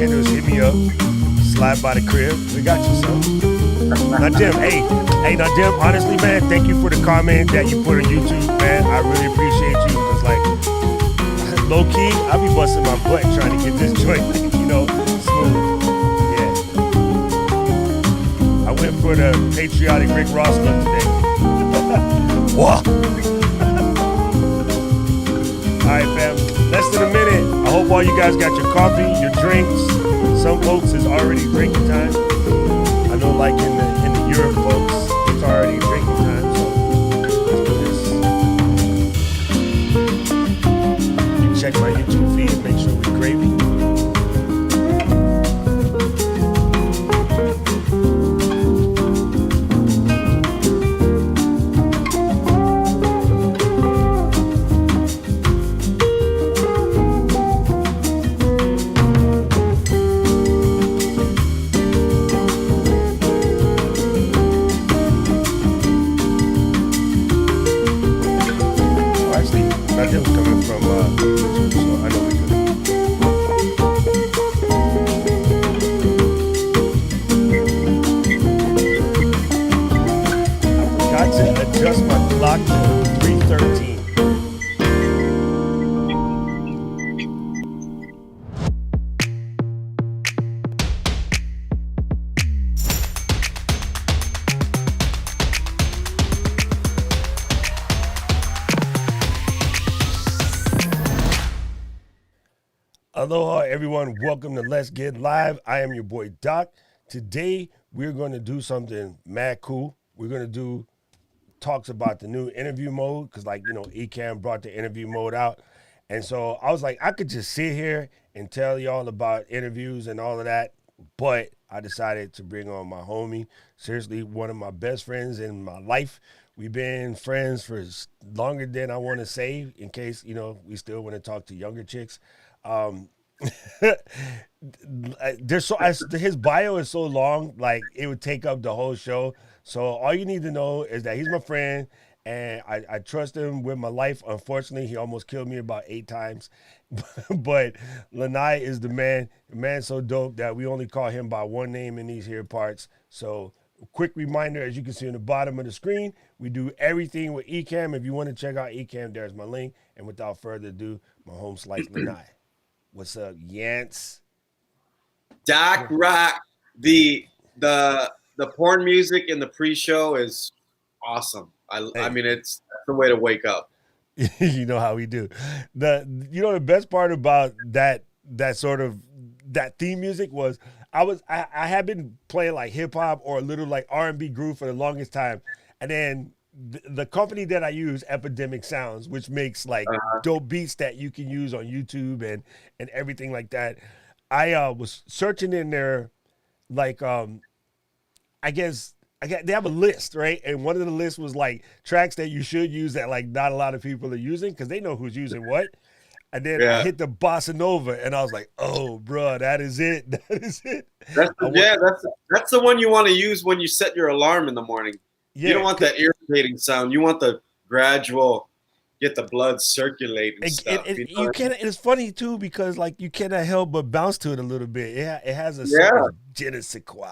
can do is hit me up, slide by the crib. We got you, son. Now, Jim, now, Jim, honestly, man, thank you for the comment that you put on YouTube, man. I really appreciate you because, like, low key, I'll be busting my butt trying to get this joint, smooth. Yeah. I went for the patriotic Rick Ross look today. What? All right, fam. Less than a minute. I hope all you guys got your coffee, your drinks. Some folks is already drinking time. I know, like in the Europe, folks, it's already drinking time. So you check my YouTube feed, make sure we're gravy. It was coming from YouTube, so I know we could. I got to adjust my clock to 3:13. Aloha, everyone. Welcome to Let's Get Live. I am your boy, Doc. Today, we're going to do something mad cool. We're going to do talks about the new interview mode because, Ecamm brought the interview mode out. And so I was like, I could just sit here and tell y'all about interviews and all of that, but I decided to bring on my homie, seriously, one of my best friends in my life. We've been friends for longer than I want to say, in case, we still want to talk to younger chicks. His bio is so long, like it would take up the whole show. So all you need to know is that he's my friend and I trust him with my life. Unfortunately, he almost killed me about 8 times, but Lanai is the man. The man's so dope that we only call him by one name in these here parts. So quick reminder, as you can see on the bottom of the screen, we do everything with Ecamm. If you want to check out Ecamm, there's my link. And without further ado, my home slice Lanai. What's up, Yance? Doc Rock. The porn music in the pre-show is awesome. I mean, it's the way to wake up. You know how we do. The best part about that theme music was I had been playing like hip hop or a little like R&B groove for the longest time, and then the company that I use, Epidemic Sounds, which makes like dope beats that you can use on YouTube and everything like that. I was searching in there, like they have a list, right? And one of the lists was like tracks that you should use that like not a lot of people are using because they know who's using what. And then I hit the bossa nova, and I was like, "Oh, bro, that is it. That is it." That's the one you want to use when you set your alarm in the morning. Yeah, you don't want that irritating sound. You want the gradual, get the blood circulating stuff. You can't. It's funny too because like you cannot help but bounce to it a little bit. It has a certain je ne sais quoi.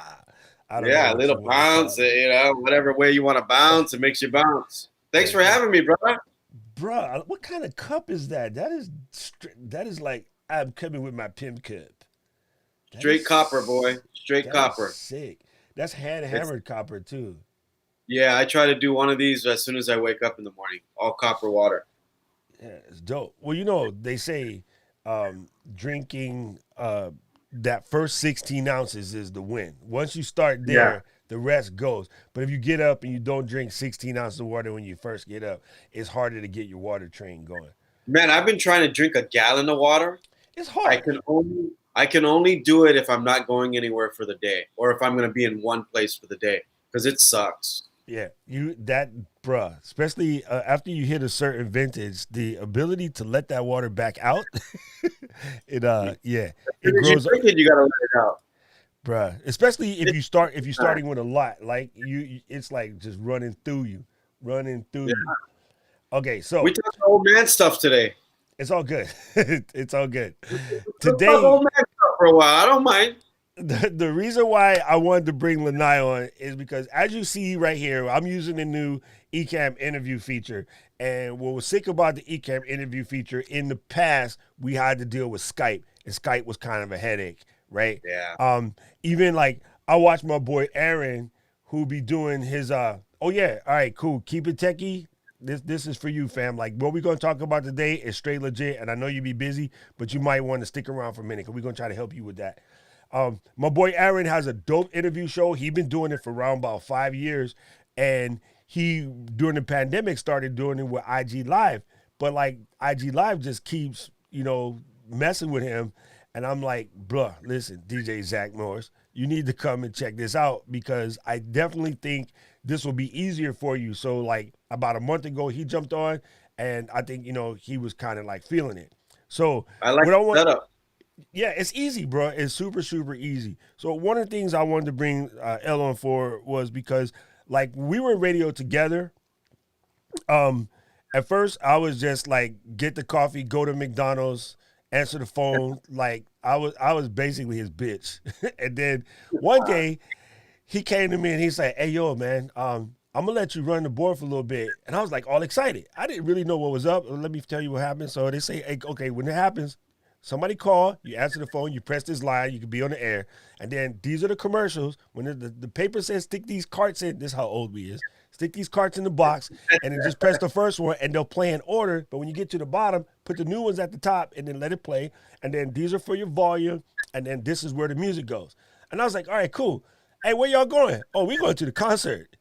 I don't know a little bounce. Whatever way you want to bounce, it makes you bounce. Thanks for having me, brother. Bro, what kind of cup is that? That is like I'm coming with my pimp cup. Straight copper, boy. Straight copper. Sick. That's hand hammered copper too. Yeah, I try to do one of these as soon as I wake up in the morning. All copper water. Yeah, it's dope. Well, they say drinking that first 16 ounces is the win. Once you start there, the rest goes. But if you get up and you don't drink 16 ounces of water when you first get up, it's harder to get your water train going. Man, I've been trying to drink a gallon of water. It's hard. I can only do it if I'm not going anywhere for the day or if I'm going to be in one place for the day because it sucks. Yeah, especially after you hit a certain vintage, the ability to let that water back out, it grows. You gotta let it out, bruh. Especially if you're starting with a lot, like it's like just running through you. Okay, so we talked old man stuff today. It's all good. It's all good. Today, for a while. I don't mind. The reason why I wanted to bring Lanai on is because, as you see right here, I'm using the new Ecamm interview feature. And what was sick about the Ecamm interview feature, in the past, we had to deal with Skype, and Skype was kind of a headache, right? Yeah. Even like I watched my boy Aaron, who be doing his oh yeah, all right, cool. Keep it techie. This is for you, fam. Like, what we're gonna talk about today is straight legit, and I know you be busy, but you might want to stick around for a minute because we're gonna try to help you with that. My boy Aaron has a dope interview show. He's been doing it for around about 5 years, and he during the pandemic started doing it with IG Live. But like IG Live just keeps messing with him, and I'm like, bruh, listen, DJ Zach Morris, you need to come and check this out because I definitely think this will be easier for you. So like about a month ago, he jumped on, and I think he was kind of like feeling it. So I like the setup. Yeah, it's easy, bro. It's super, super easy. So one of the things I wanted to bring Elle on for was because, like, we were in radio together. At first, I was just like, get the coffee, go to McDonald's, answer the phone. Like, I was basically his bitch. And then one day, he came to me and he said, "Hey, yo, man, I'm gonna let you run the board for a little bit." And I was like, all excited. I didn't really know what was up. Let me tell you what happened. So they say, "Hey, okay, when it happens, somebody call, you answer the phone, you press this line, you can be on the air. And then these are the commercials. When the paper says stick these carts in, this is how old we is. Stick these carts in the box, and then just press the first one, and they'll play in order. But when you get to the bottom, put the new ones at the top, and then let it play. And then these are for your volume, and then this is where the music goes." And I was like, all right, cool. Hey, where y'all going? Oh, we going to the concert.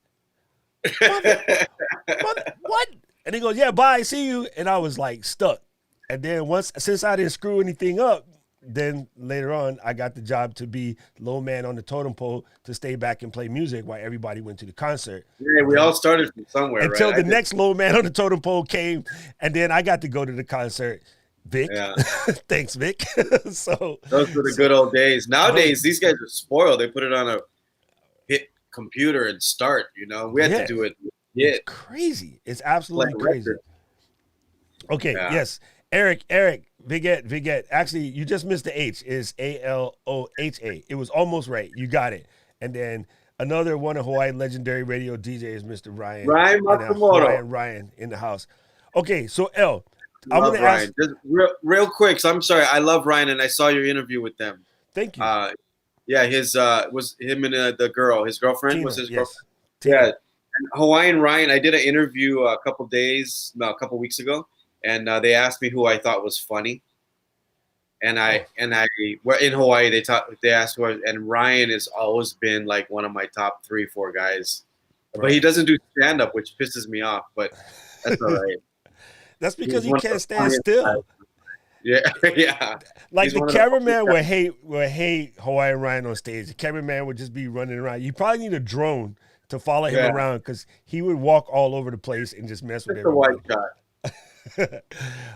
What? And he goes, yeah, bye, see you. And I was like stuck. And then since I didn't screw anything up, then later on, I got the job to be low man on the totem pole to stay back and play music while everybody went to the concert. Yeah, we all started from somewhere, until the next low man on the totem pole came, and then I got to go to the concert. Vic, yeah. Thanks, Vic. So those were the good old days. Nowadays, these guys are spoiled. They put it on a hit computer and start. We had to do it. Yeah, it's crazy. It's absolutely crazy. Okay, yes. Eric, Vigette. Actually, you just missed the H. It's ALOHA. It was almost right. You got it. And then another one of Hawaii legendary radio DJs, Mr. Ryan. Ryan Matsumoto. Ryan in the house. Okay, so L, I'm going to ask. Just real quick, so I'm sorry. I love Ryan, and I saw your interview with them. Thank you. Yeah, his was him and the girl. His girlfriend Tina, was his yes. girlfriend. Tina. Yeah, and Hawaiian Ryan. I did an interview a couple weeks ago. And they asked me who I thought was funny, and I in Hawaii they asked who, and Ryan has always been like one of my top 3-4 guys, right. But he doesn't do stand up, which pisses me off. But that's all right. That's because he can't stand still. Guys. Yeah, yeah. Like the cameraman would hate Hawaiian Ryan on stage. The cameraman would just be running around. You probably need a drone to follow him around because he would walk all over the place and just mess with everybody. White shot.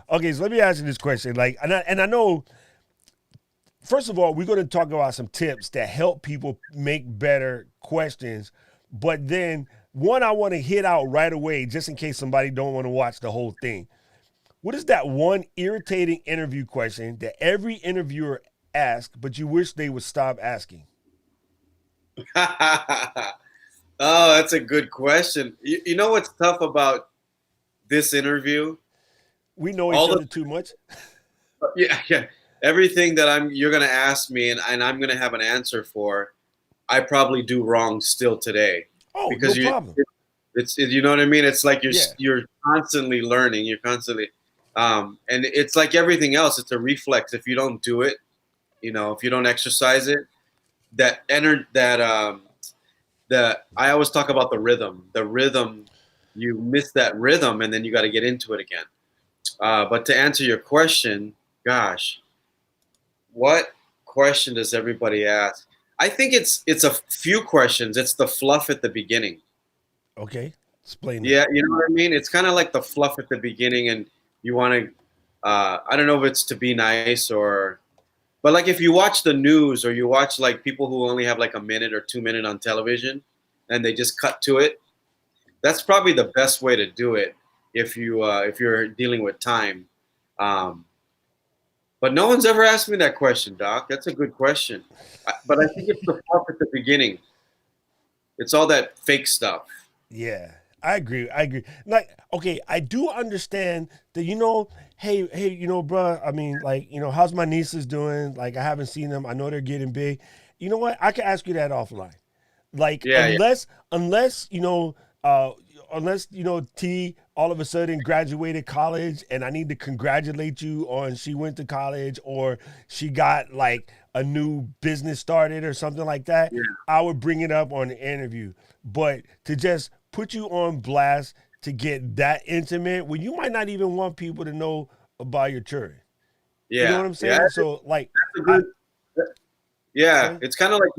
Okay, so let me ask you this question. Like, and I know, first of all, we're going to talk about some tips that help people make better questions. But then one I want to hit out right away, just in case somebody don't want to watch the whole thing. What is that one irritating interview question that every interviewer asks, but you wish they would stop asking? Oh, that's a good question. You know what's tough about this interview? We know each other too much. Yeah. Everything that you're gonna ask me and I'm gonna have an answer for, I probably do wrong still today. Oh, because no problem. It's you know what I mean? It's like you're constantly learning. You're constantly, and it's like everything else. It's a reflex. If you don't do it, if you don't exercise it, I always talk about the rhythm. The rhythm, you miss that rhythm, and then you got to get into it again. But to answer your question, gosh, what question does everybody ask? I think it's a few questions. It's the fluff at the beginning. Okay, explain that. Yeah, you know what I mean? It's kind of like the fluff at the beginning, and you want to, I don't know if it's to be nice but like if you watch the news or you watch like people who only have like a minute or 2 minutes on television and they just cut to it, that's probably the best way to do it if you're dealing with time. But But no one's ever asked me that question, Doc. That's a good question. But I think it's the fluff at the beginning. It's all that fake stuff. Yeah, I agree. I agree. Like, okay, I do understand that, hey, bruh, I mean, like, how's my nieces doing? Like, I haven't seen them. I know they're getting big. You know what? I can ask you that offline. Like, Yeah, yeah. unless, uh, T all of a sudden graduated college and I need to congratulate you on she went to college or she got like a new business started or something like that, Yeah. I would bring it up on the interview. But to just put you on blast to get that intimate when you might not even want people to know about your children. You know Yeah, what I'm yeah. saying? So like That's a I good. Yeah, go it's kind of like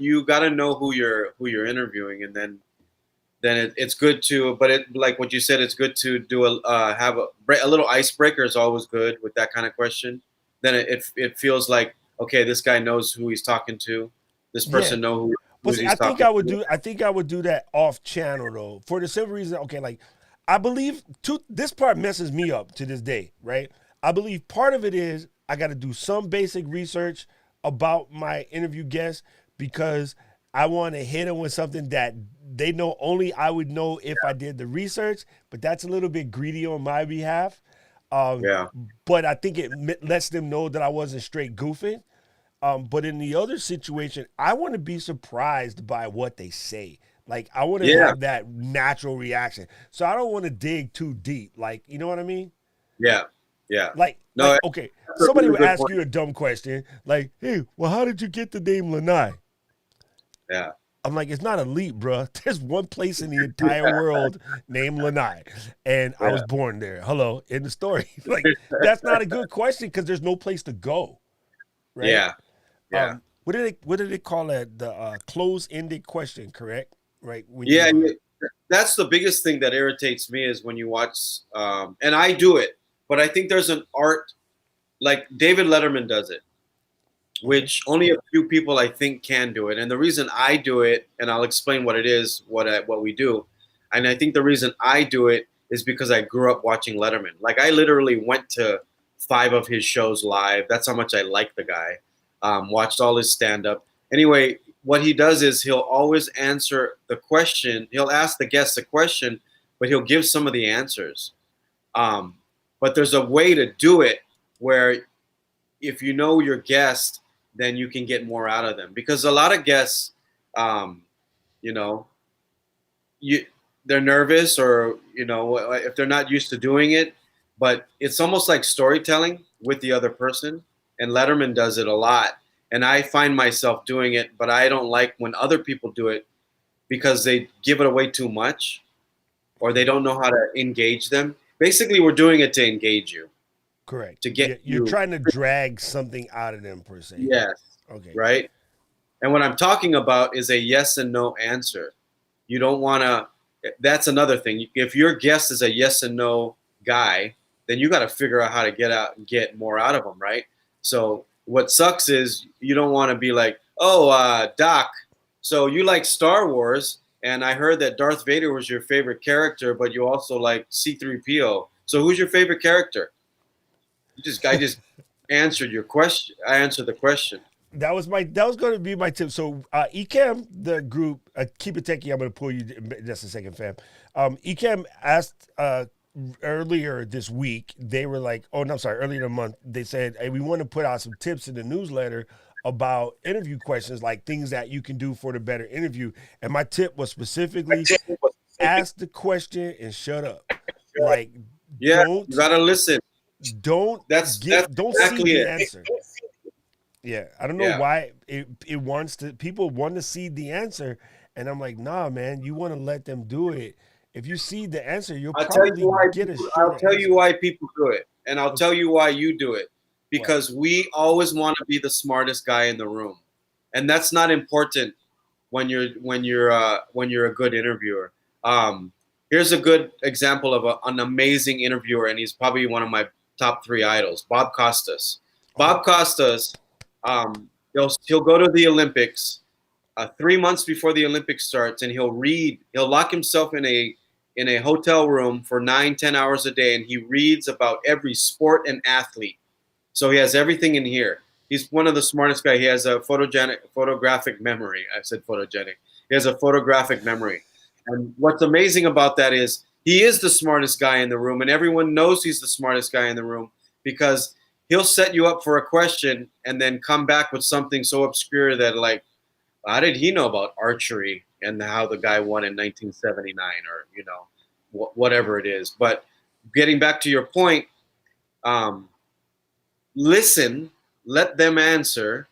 you gotta know who you're interviewing, and then it's good to. But it like what you said, it's good to do have a little icebreaker is always good with that kind of question. Then it feels like okay, this guy knows who he's talking to. This yeah. person know who But see, he's talking to. I think I would do that off channel though, for the simple reason. Okay, like I believe this part messes me up to this day, right? I believe part of it is I got to do some basic research about my interview guests because I want to hit them with something that they know only I would know if I did the research. But that's a little bit greedy on my behalf. Um, Yeah, but I think it lets them know that I wasn't straight goofing. But in the other situation, I want to be surprised by what they say. Like I want to yeah, have that natural reaction. So I don't want to dig too deep. Like, you know what I mean? yeah, yeah. No, Like okay, that's a somebody really would good ask point. you a dumb question, like, "Hey, well, how did you get the name Lanai?" Yeah, I'm like, it's not elite, bro. There's one place in the entire world named Lanai, and I yeah, was born there. Hello, in the story. Like, that's not a good question because there's no place to go, right? yeah, yeah. What did they call that? The close-ended question, correct? Right when Yeah, you that's the biggest thing that irritates me is when you watch, and I do it, but I think there's an art like David Letterman does it, okay, which only a few people I think can do it. And the reason I do it, and I'll explain what it is, what we do, and I think the reason I do it is because I grew up watching Letterman. Like I literally went to 5 of his shows live. That's how much I like the guy. Watched all his stand up. Anyway, what he does is he'll always answer the question. He'll ask the guest a question, but he'll give some of the answers. Um, but there's a way to do it where if you know your guest, then you can get more out of them. Because a lot of guests, um, you know, you they're nervous or if they're not used to doing it. But it's almost like storytelling with the other person, and Letterman does it a lot. And I find myself doing it, but I don't like when other people do it because they give it away too much or they okay, don't know how to engage them. Basically, we're doing it to engage you, correct. to get You're you. trying to drag something out of them per se. Yes, Okay, right. And what I'm talking about is a yes and no answer. You don't want to. That's another thing. If your guest is a yes and no guy, then you got to figure out how to get out and get more out of them, right? So what sucks is you don't want to be like, oh, Doc, so you like Star Wars, and I heard that Darth Vader was your favorite character, but you also like C-3PO. So who's your favorite character? I just answered your question. I answered the question. that was going to be my tip. So Ecamm, the group, keep it techie. I'm going to pull you in just a second, fam. Ecamm asked earlier this week. They were like, oh no, I'm sorry, earlier in the month. They said, hey, we want to put out some tips in the newsletter about interview questions, like things that you can do for the better interview. And my tip was specifically ask the question and shut up. Like, Yeah, you don't gotta listen. don't That's don't see exactly the it. answer. Yeah, I don't know Yeah. why it wants to. People want to see the answer, and I'm like, nah, man. You want to let them do it. If you see the answer, you'll I'll tell you probably why get a people. I'll shorter tell you answer. why people do it, and I'll Okay, tell you why you do it. what? Because we always want to be the smartest guy in the room, and that's not important when you're a good interviewer. Um, Here's a good example of an amazing interviewer, and he's probably one of my top 3 idols, Bob Costas. Okay, Bob Costas, he'll go to the Olympics 3 months before the Olympics starts, and he'll lock himself in a hotel room for 9-10 hours a day, and he reads about every sport and athlete. So he has everything in here. He's one of the smartest guys. He has a photographic memory. I said photogenic. He has a photographic memory. And what's amazing about that is he is the smartest guy in the room, and everyone knows he's the smartest guy in the room because he'll set you up for a question and then come back with something so obscure that, like, how did he know about archery and how the guy won in 1979, or, you know, whatever it is. But getting back to your point, listen, let them answer,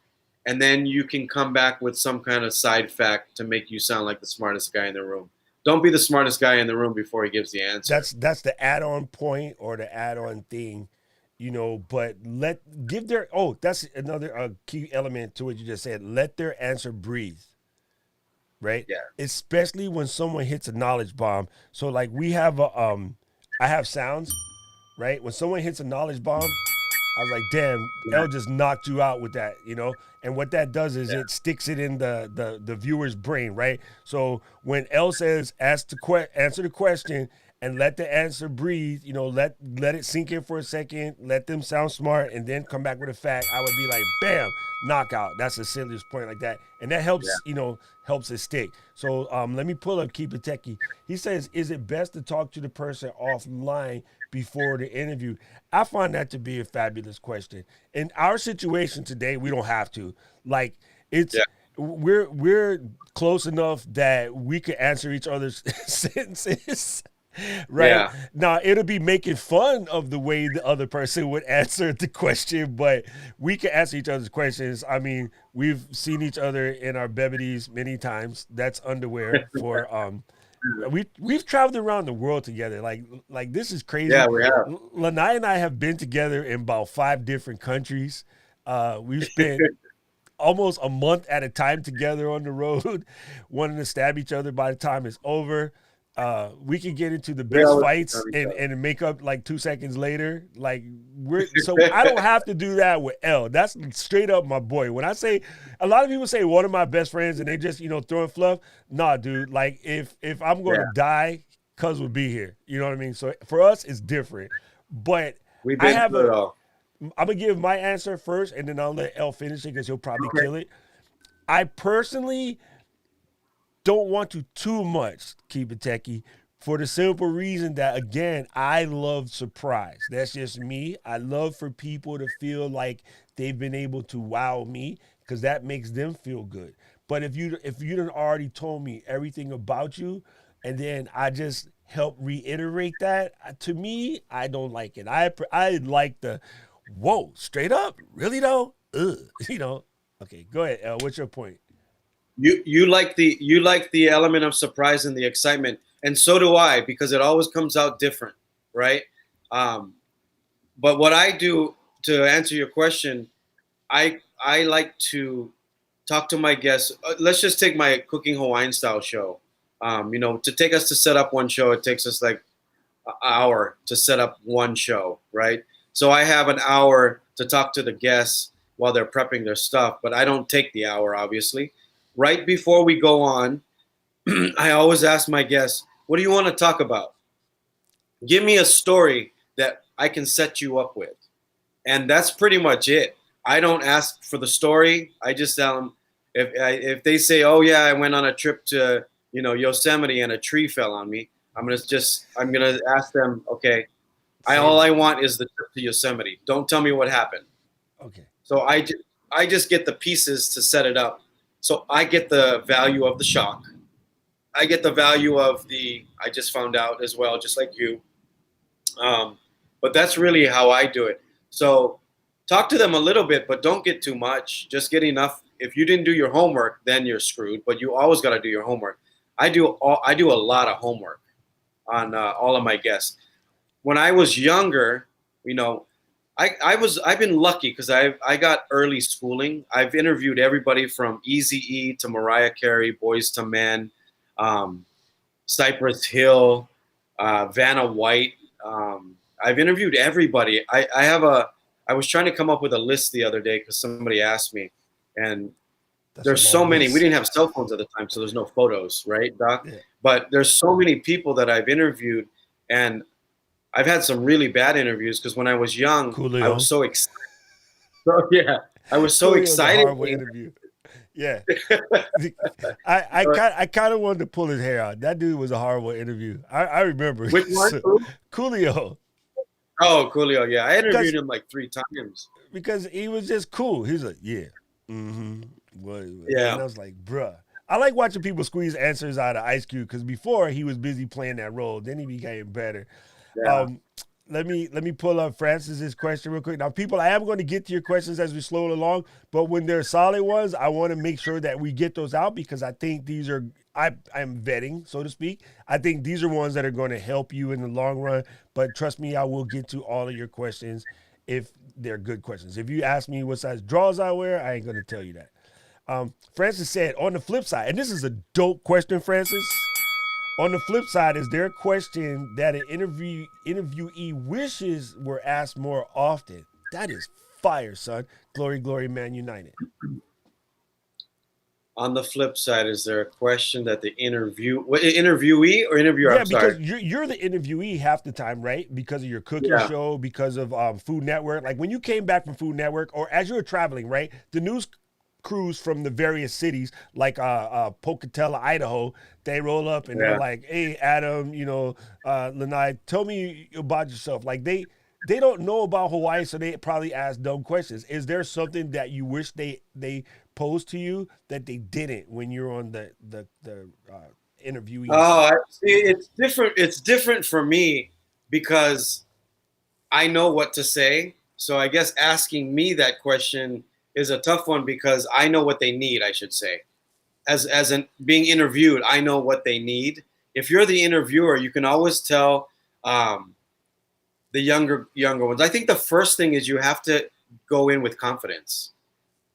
and then you can come back with some kind of side fact to make you sound like the smartest guy in the room. Don't be the smartest guy in the room before he gives the answer. That's the add-on point or the add-on thing, you know. But that's another key element to what you just said. Let their answer breathe, right? Yeah. Especially when someone hits a knowledge bomb. So like we have I have sounds, right? When someone hits a knowledge bomb, I was like, damn, L just knocked you out with that, you know? And what that does is it sticks it in the viewer's brain, right? So when L says, answer the question and let the answer breathe, you know, let it sink in for a second, let them sound smart, and then come back with a fact, I would be like, bam, knockout. That's the silliest point like that. And that helps, you know, helps it stick. So let me pull up Keep It Techie. He says, is it best to talk to the person offline before the interview? I find that to be a fabulous question. In our situation today, we don't have to. Like, it's we're close enough that we could answer each other's sentences. Right. Yeah. Now it'll be making fun of the way the other person would answer the question, but we can answer each other's questions. I mean, we've seen each other in our bevities many times. That's underwear for we've traveled around the world together. Like this is crazy. Yeah, we have. Lanai and I have been together in about 5 different countries. We've spent almost a month at a time together on the road, wanting to stab each other by the time it's over. We can get into the best fights and make up like 2 seconds later. Like so I don't have to do that with L. That's straight up my boy. When I say, a lot of people say one of my best friends and they just, you know, throwing fluff. Nah, dude, like if I'm going to die, Cuz would be here. You know what I mean? So for us, it's different. But I'm going to give my answer first and then I'll let L finish it because he'll probably kill it. I personally don't want to too much Keep It Techie for the simple reason that, again, I love surprise. That's just me. I love for people to feel like they've been able to wow me because that makes them feel good. But if you done already told me everything about you and then I just help reiterate that, to me, I don't like it. I like the, whoa, straight up? Really though? Ugh. You know? Okay, go ahead, El. What's your point? You like the element of surprise and the excitement, and so do I, because it always comes out different, right? But what I do to answer your question, I like to talk to my guests. Let's just take my Cooking Hawaiian Style show. You know, to take us to set up one show, it takes us like an hour to set up one show, right? So I have an hour to talk to the guests while they're prepping their stuff, but I don't take the hour, obviously. Right before we go on, I always ask my guests, what do you want to talk about? Give me a story that I can set you up with. And that's pretty much it. I don't ask for the story. I just tell them, if they say, oh yeah, I went on a trip to, you know, Yosemite and a tree fell on me, I'm gonna ask them, okay, all I want is the trip to Yosemite. Don't tell me what happened. Okay. So I just get the pieces to set it up. So I get the value of the shock. I get the value of I just found out as well, just like you. But that's really how I do it. So talk to them a little bit, but don't get too much. Just get enough. If you didn't do your homework, then you're screwed. But you always got to do your homework. I do a lot of homework on all of my guests. When I was younger, you know, I've been lucky because I got early schooling. I've interviewed everybody from Eazy-E to Mariah Carey, Boyz II Men, Cypress Hill, Vanna White. I've interviewed everybody. I was trying to come up with a list the other day because somebody asked me, and there's so many. We didn't have cell phones at the time, so there's no photos, right, Doc? Yeah. But there's so many people that I've interviewed, and I've had some really bad interviews because when I was young, I was so excited. So yeah, I was so Coolio's a excited. horrible interview. Yeah. I kind of wanted to pull his hair out. That dude was a horrible interview. I remember. Which one? Coolio. Oh, Coolio. Yeah, I interviewed Because him like 3 times. he was just cool. He's like, yeah. Mm-hmm. What? And Yeah, I was like, bruh. I like watching people squeeze answers out of Ice Cube because before he was busy playing that role. Then he became better. yeah. Um, let me pull up Francis's question real quick. Now, people, I am going to get to your questions as we slow it along, but when they're solid ones, I want to make sure that we get those out because I think these are I'm vetting, so to speak. I think these are ones that are going to help you in the long run. But trust me, I will get to all of your questions if they're good questions. If you ask me what size drawers I wear, I ain't going to tell you that. Francis said, on the flip side, and this is a dope question, Francis. On the flip side, is there a question that an interviewee wishes were asked more often? That is fire, son. Glory, glory, man united. On the flip side, is there a question that the interviewee or interviewer? Yeah, I'm because sorry. you're the interviewee half the time, right? Because of your cooking Yeah. show, because of Food Network. Like when you came back from Food Network, or as you were traveling, right? The news crews from the various cities, like Pocatello, Idaho, they roll up and they're Yeah. like, "Hey, Adam, Lanai, tell me about yourself." Like they don't know about Hawaii, so they probably ask dumb questions. Is there something that you wish they posed to you that they didn't when you're on the interviewing Oh, side? I see. It's different. It's different for me because I know what to say. So I guess asking me that question is a tough one because I know what they need, I should say. As an being interviewed, I know what they need. If you're the interviewer, you can always tell um, the younger ones. I think the first thing is you have to go in with confidence.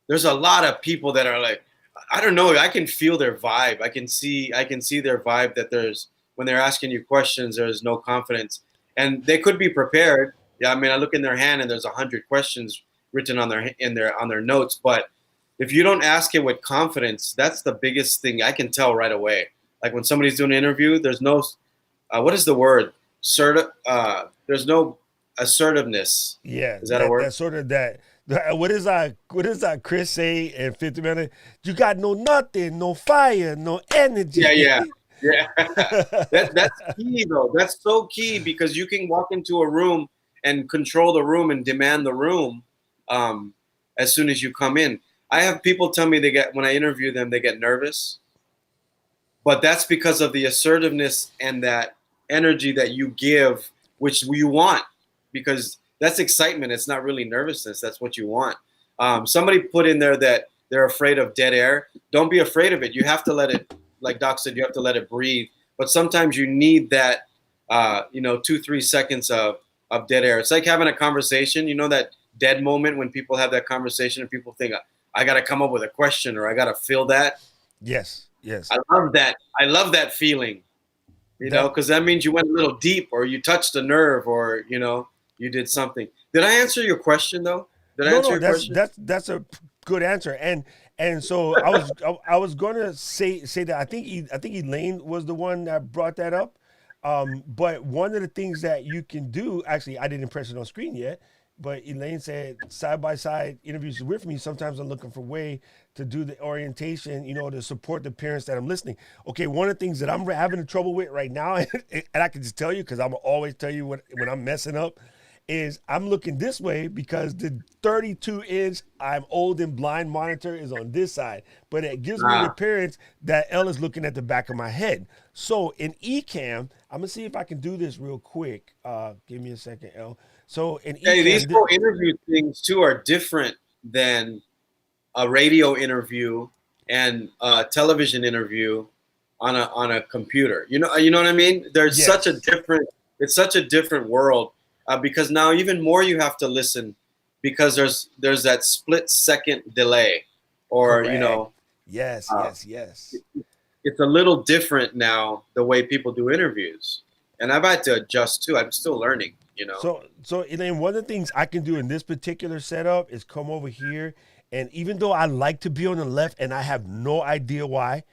There's a lot of people that are like, I don't know, I can feel their vibe. I can see their vibe that there's when they're asking you questions, there's no confidence. And they could be prepared. Yeah, I mean, I look in their hand and there's 100 questions written on their notes, but if you don't ask it with confidence, that's the biggest thing I can tell right away. Like when somebody's doing an interview, there's no what is the word? There's no assertiveness. Yeah, Is that a word? that sort of that. What is that Chris say in 50 minutes? You got no nothing, no fire, no Yeah, energy. yeah, yeah. That's key though. That's so key because you can walk into a room and control the room and demand the room um, as soon as you come in. I have people tell me when I interview them they get nervous, but that's because of the assertiveness and that energy that you give, which you want, because that's excitement. It's not really nervousness. That's what you want. Somebody put in there that they're afraid of dead air. Don't be afraid of it. You have to let it, like Doc said, you have to let it breathe. But sometimes you need that, 2-3 seconds of dead air. It's like having a conversation. You know that dead moment when people have that conversation and people think, I got to come up with a question or I got to fill that. Yes, yes. I love that. I love that feeling, That because that means you went a little deep or you touched a nerve or, you did something. Did I answer your question though? Did I no, answer no. your That's question? that's that's a good answer. And so I was going to say that I think Elaine was the one that brought that up. But one of the things that you can do, actually, I didn't press it on screen yet, but Elaine said side by side interviews with me. Sometimes I'm looking for a way to do the orientation, to support the parents that I'm listening. Okay, one of the things that I'm having trouble with right now, and I can just tell you because I'm always tell you when I'm messing up, is I'm looking this way because the 32-inch I'm old and blind monitor is on this side, but it gives me the Ah. appearance that L is looking at the back of my head. So in Ecamm, I'm gonna see if I can do this real quick. Give me a second, L. So in Hey, these Ecamm, whole interview things too are different than a radio interview and a television interview on a computer. You know what I mean? There's such a yes, different. It's such a different world because now even more you have to listen because there's that split-second delay, or correct. Yes, uh, yes, yes. it's a little different now the way people do interviews, and I've had to adjust too. I'm still learning. So Elaine, one of the things I can do in this particular setup is come over here, and even though I like to be on the left, and I have no idea why,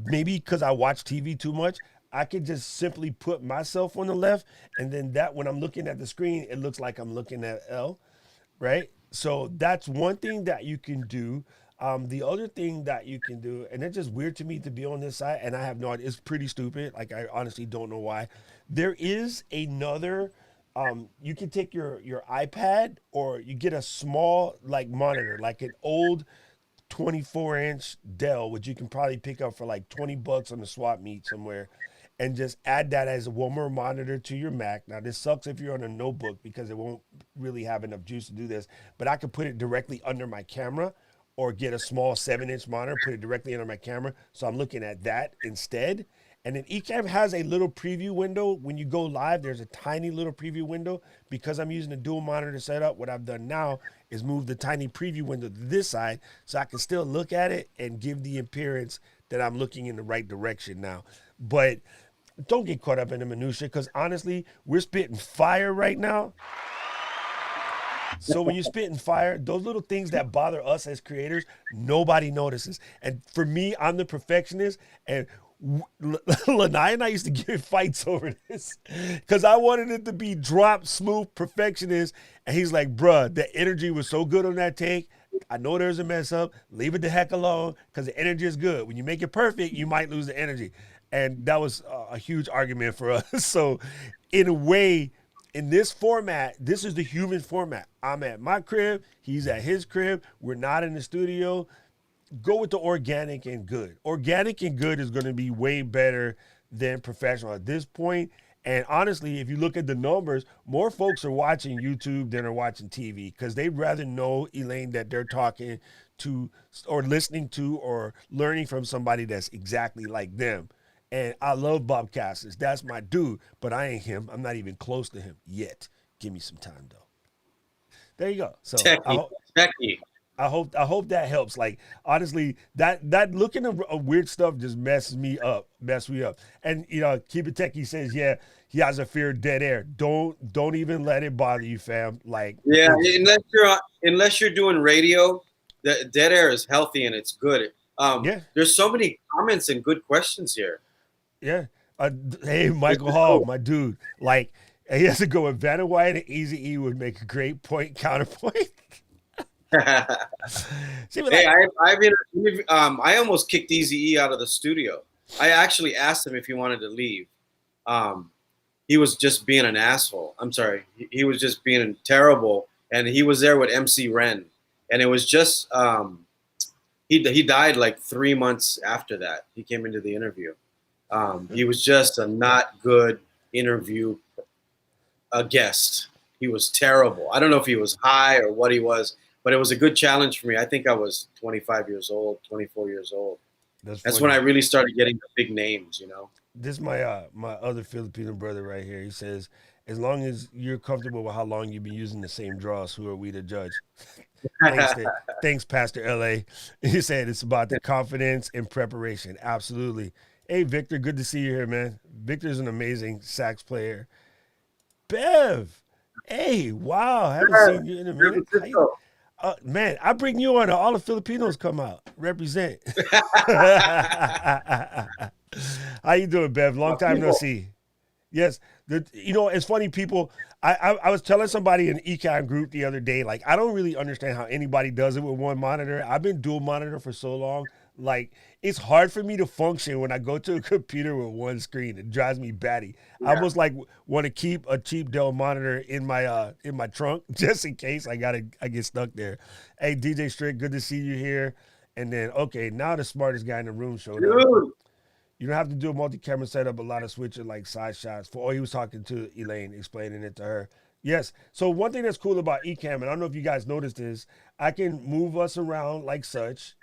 maybe because I watch TV too much, I could just simply put myself on the left, and then that when I'm looking at the screen, it looks like I'm looking at L, right? So that's one thing that you can do. The other thing that you can do, and it's just weird to me to be on this side, and I have no idea. It's pretty stupid. Like I honestly don't know why. There is another. You can take your iPad or you get a small like monitor, like an old 24-inch Dell, which you can probably pick up for like $20 on the swap meet somewhere, and just add that as one more monitor to your Mac. Now, this sucks if you're on a notebook because it won't really have enough juice to do this, but I could put it directly under my camera or get a small 7-inch monitor, put it directly under my camera. So I'm looking at that instead. And then Ecamm has a little preview window. When you go live, there's a tiny little preview window. Because I'm using a dual monitor setup, what I've done now is move the tiny preview window to this side so I can still look at it and give the appearance that I'm looking in the right direction now. But don't get caught up in the minutia because honestly, we're spitting fire right now. So when you're spitting fire, those little things that bother us as creators, nobody notices. And for me, I'm the perfectionist, and Lanai and I used to get in fights over this because I wanted it to be drop smooth perfectionist, and he's like, "Bruh, the energy was so good on that take. I know there's a mess up. Leave it the heck alone because the energy is good. When you make it perfect, you might lose the energy." And that was a huge argument for us. So, in a way, in this format, this is the human format. I'm at my crib, he's at his crib, we're not in the studio. Go with the organic and good. Organic and good is going to be way better than professional at this point. And honestly, if you look at the numbers, more folks are watching YouTube than are watching TV because they'd rather know, Elaine, that they're talking to or listening to or learning from somebody that's exactly like them. And I love Bob Cassis. That's my dude, but I ain't him. I'm not even close to him yet. Give me some time though. There you go. So Techie. I hope that helps. Like honestly, that looking at weird stuff just messes me up. And Keep It Techie says, yeah, he has a fear of dead air. Don't even let it bother you, fam. Like Yeah, unless you're doing radio, the dead air is healthy and it's good. Yeah, There's so many comments and good questions here. yeah. Hey, Michael It's Hall, cool. my dude. Like he has to go with Vanna White and Easy E would make a great point counterpoint. See, Hey, I almost kicked Easy E out of the studio. I actually asked him if he wanted to leave. He was just being an asshole. I'm sorry. He was just being terrible. And he was there with MC Ren. And it was just, he died like 3 months after that. He came into the interview. He was just a not good interview guest. He was terrible. I don't know if he was high or what he was, but it was a good challenge for me. I think I was 25 years old, 24 years old. That's when I really started getting the big names, This is my other Filipino brother right here. He says, as long as you're comfortable with how long you've been using the same draws, who are we to judge? Thanks, Pastor LA. He said it's about the confidence and preparation. Absolutely. Hey, Victor, good to see you here, man. Victor's an amazing sax player. Bev, hey, wow, haven't seen you in a minute. Man, I bring you on, all the Filipinos come out, represent. How you doing, Bev? Long time no see. Yes, it's funny, people. I was telling somebody in the Ecamm group the other day, like, I don't really understand how anybody does it with one monitor. I've been dual monitor for so long. Like, it's hard for me to function when I go to a computer with one screen. It drives me batty. Yeah. I almost like want to keep a cheap Dell monitor in my trunk just in case I get stuck there. Hey, DJ Strick, good to see you here. And then, okay, now the smartest guy in the room showed up. You don't have to do a multi-camera setup, a lot of switching like side shots. He was talking to Elaine, explaining it to her. Yes. So one thing that's cool about Ecamm, and I don't know if you guys noticed this, I can move us around like such,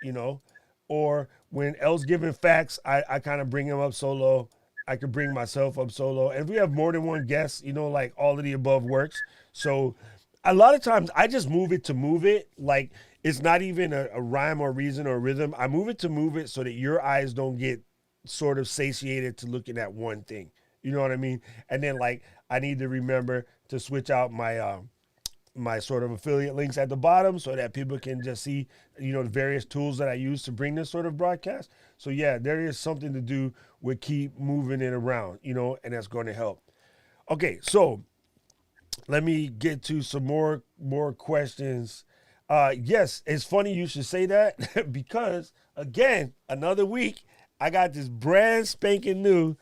or when L's giving facts, I kind of bring him up solo. I could bring myself up solo. And if we have more than one guest, like all of the above works. So a lot of times I just move it to move it. Like it's not even a rhyme or reason or rhythm. I move it to move it so that your eyes don't get sort of satiated to looking at one thing. You know what I mean? And then like I need to remember to switch out my my sort of affiliate links at the bottom so that people can just see, the various tools that I use to bring this sort of broadcast. So yeah, there is something to do with keep moving it around, and that's going to help. Okay, so let me get to some more questions. Yes, it's funny you should say that because again, another week, I got this brand spanking new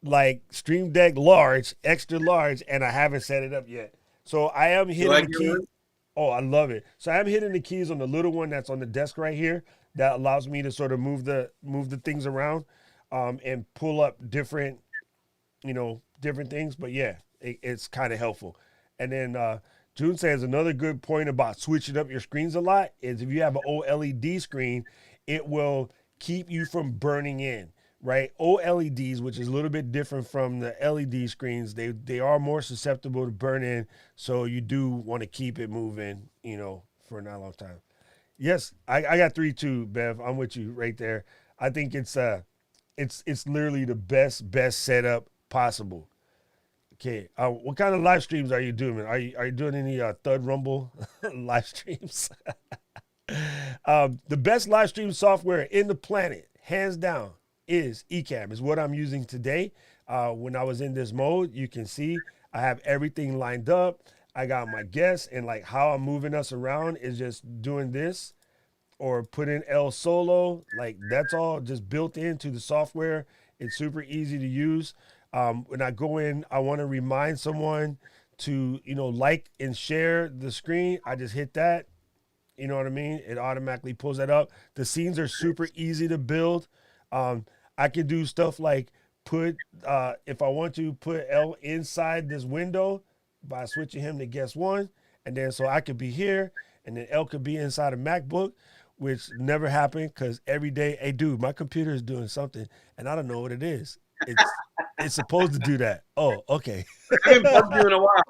like Stream Deck large, extra large, and I haven't set it up yet. So I am You hitting like the key. it? Oh, I love it. So I'm hitting the keys on the little one that's on the desk right here that allows me to sort of move the things around, and pull up different, different things. But yeah, it's kind of helpful. And then June says another good point about switching up your screens a lot is if you have an OLED screen, it will keep you from burning in, right? OLEDs, which is a little bit different from the LED screens, they are more susceptible to burn in. So you do want to keep it moving, for not a long time. Yes, I got 3 too, Bev. I'm with you right there. I think it's literally the best setup possible. Okay, what kind of live streams are you doing? Are you doing any Thud Rumble live streams? The best live stream software in the planet, hands down, is Ecamm. Is what I'm using today. When I was in this mode, you can see I have everything lined up. I got my guests, and like how I'm moving us around is just doing this or put in El Solo. Like that's all just built into the software. It's super easy to use. When I go in, I want to remind someone to, like and share the screen. I just hit that. You know what I mean? It automatically pulls that up. The scenes are super easy to build. I can do stuff like if I want to put L inside this window by switching him to guest one. And then so I could be here and then L could be inside a MacBook, which never happened because every day, hey, dude, my computer is doing something and I don't know what it is. It's supposed to do that. Oh, okay. I haven't bugged you in a while.